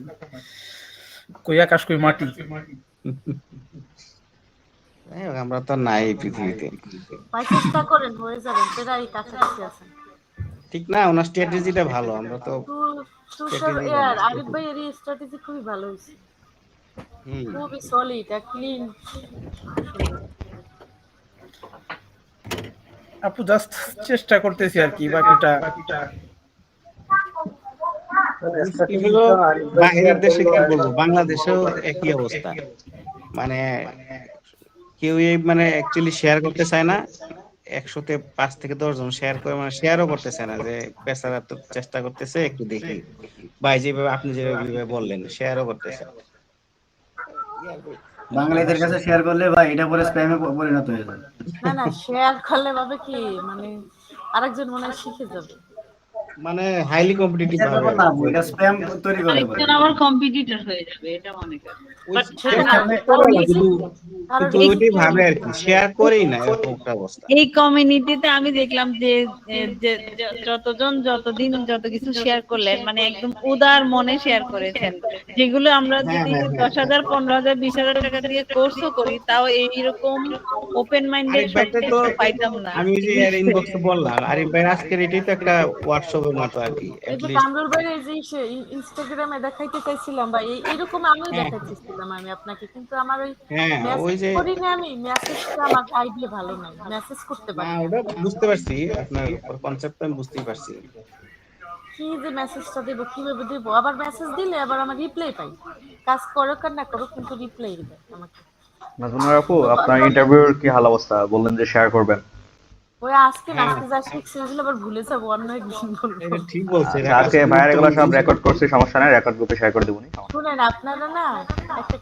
কই আকাশ কই মাটি। যাই হোক, আমরা তো নাই এই পৃথিবীতে। ভাই চেষ্টা করেন, হয়ে যাবেন, প্রায় কাছাকাছি আছেন। ঠিক না, ওনার স্ট্র্যাটেজিটা ভালো, আমরা তো তুষার স্ট্র্যাটেজি জানি। আরিফ ভাই এর স্ট্র্যাটেজি খুবই ভালো হয়েছে, হুম। খুবই সলিড আর ক্লিন। আপু জাস্ট চেষ্টা করতেছি আর কি, বাকিটা মানে কি হলো, স্ট্র্যাটেজিটা আরিফ ভাই শেয়ার বাইরের দেশে করলো কি আর বলবো, বাংলাদেশেও একই অবস্থা। মানে কেউই মানে অ্যাকচুয়ালি শেয়ার করতে চায় না। 100-তে 5 থেকে 10 জন শেয়ার করে, মানে শেয়ারও করতেছে না, যে পেশারা তো চেষ্টা করতেছে একটু দেখি। ভাই যেভাবে আপনি যেভাবে বললেন শেয়ারও করতেছে না। বাঙালিদের কাছে শেয়ার করলে ভাই এটা পরে স্প্যামে পরিণত হয়ে যায়। না শেয়ার করলে ভাবে কি মানে আরেকজন মনে হয় শিখে যাবে। মানে হাইলি কম্পিটিটিভ এটার ভাবে ব্যাপার না, এটা স্প্যাম তৈরি করে বলে। আরেকজন আমার কম্পিটিটর হয়ে যাবে, এটা মনে করি। বাট চেষ্টা না, করতে কারণ পারে, এই যে- কিন্তু কারণ কিন্তু এই ওইটাই যে- ভাবে আর কি, শেয়ার করেই না, এরকম একটা অবস্থা। এই কমিউনিটিতে আমি দেখলাম যে যতজন যতদিন যত কিছু শেয়ার করলেন, মানে একদম উদার মনে শেয়ার করেছেন, যেগুলো আমরা হ্যাঁ যদি হ্যাঁ হ্যাঁ। 10,000 15,000 20,000 টাকা দিয়ে কোর্সও করি, তাও এইরকম ওপেন মাইন্ডেড আরিফ ভাইটা তো পাইতাম না। আমি ওই যে এর ইনবক্সে বললাম, আরিফ ভাই আজকের এটাই তো একটা ওয়ার্কশপের মতো আর কি, এই যে লিস্ট। কামরুল ভাই এই যে ইনস্টাগ্রামে দেখাইতে চাইছিলাম ভাই, এইরকম আমিও হ্যাঁ দেখাইতেছিলাম আমি আপনাকে, কিন্তু আমার ওই হ্যাঁ ওই মেসেজ যে, করি না, আমি মেসেজটা আমার আইডিয়া ভালো নাই, মেসেজ করতে না পারি না। ওটা বুঝতে পারছি, আপনার কনসেপ্ট আমি বুঝতেই পারছি। কি যে মেসেজটা দেব, কিভাবে দেব, আবার মেসেজ দিলে আবার আমার রিপ্লাই পাই, কাজ করো আর না করো কিন্তু রিপ্লাই দেবে আমাকে। নাজমুল আপু, আপনার ইন্টারভিউর কি হাল অবস্থা? বললেন যে শেয়ার করবেন। ওই আজকে যা শিখছি ওগুলো আবার ভুলে যাবো, অন্য একদিন বলবো। এটা ঠিক বলছে, আচ্ছা, আজকে ভাইয়ের এগুলো সব রেকর্ড করছি, সমস্যা নাই, রেকর্ড গ্রুপে শেয়ার করে দেবো। শুনেন আপনারা না একটা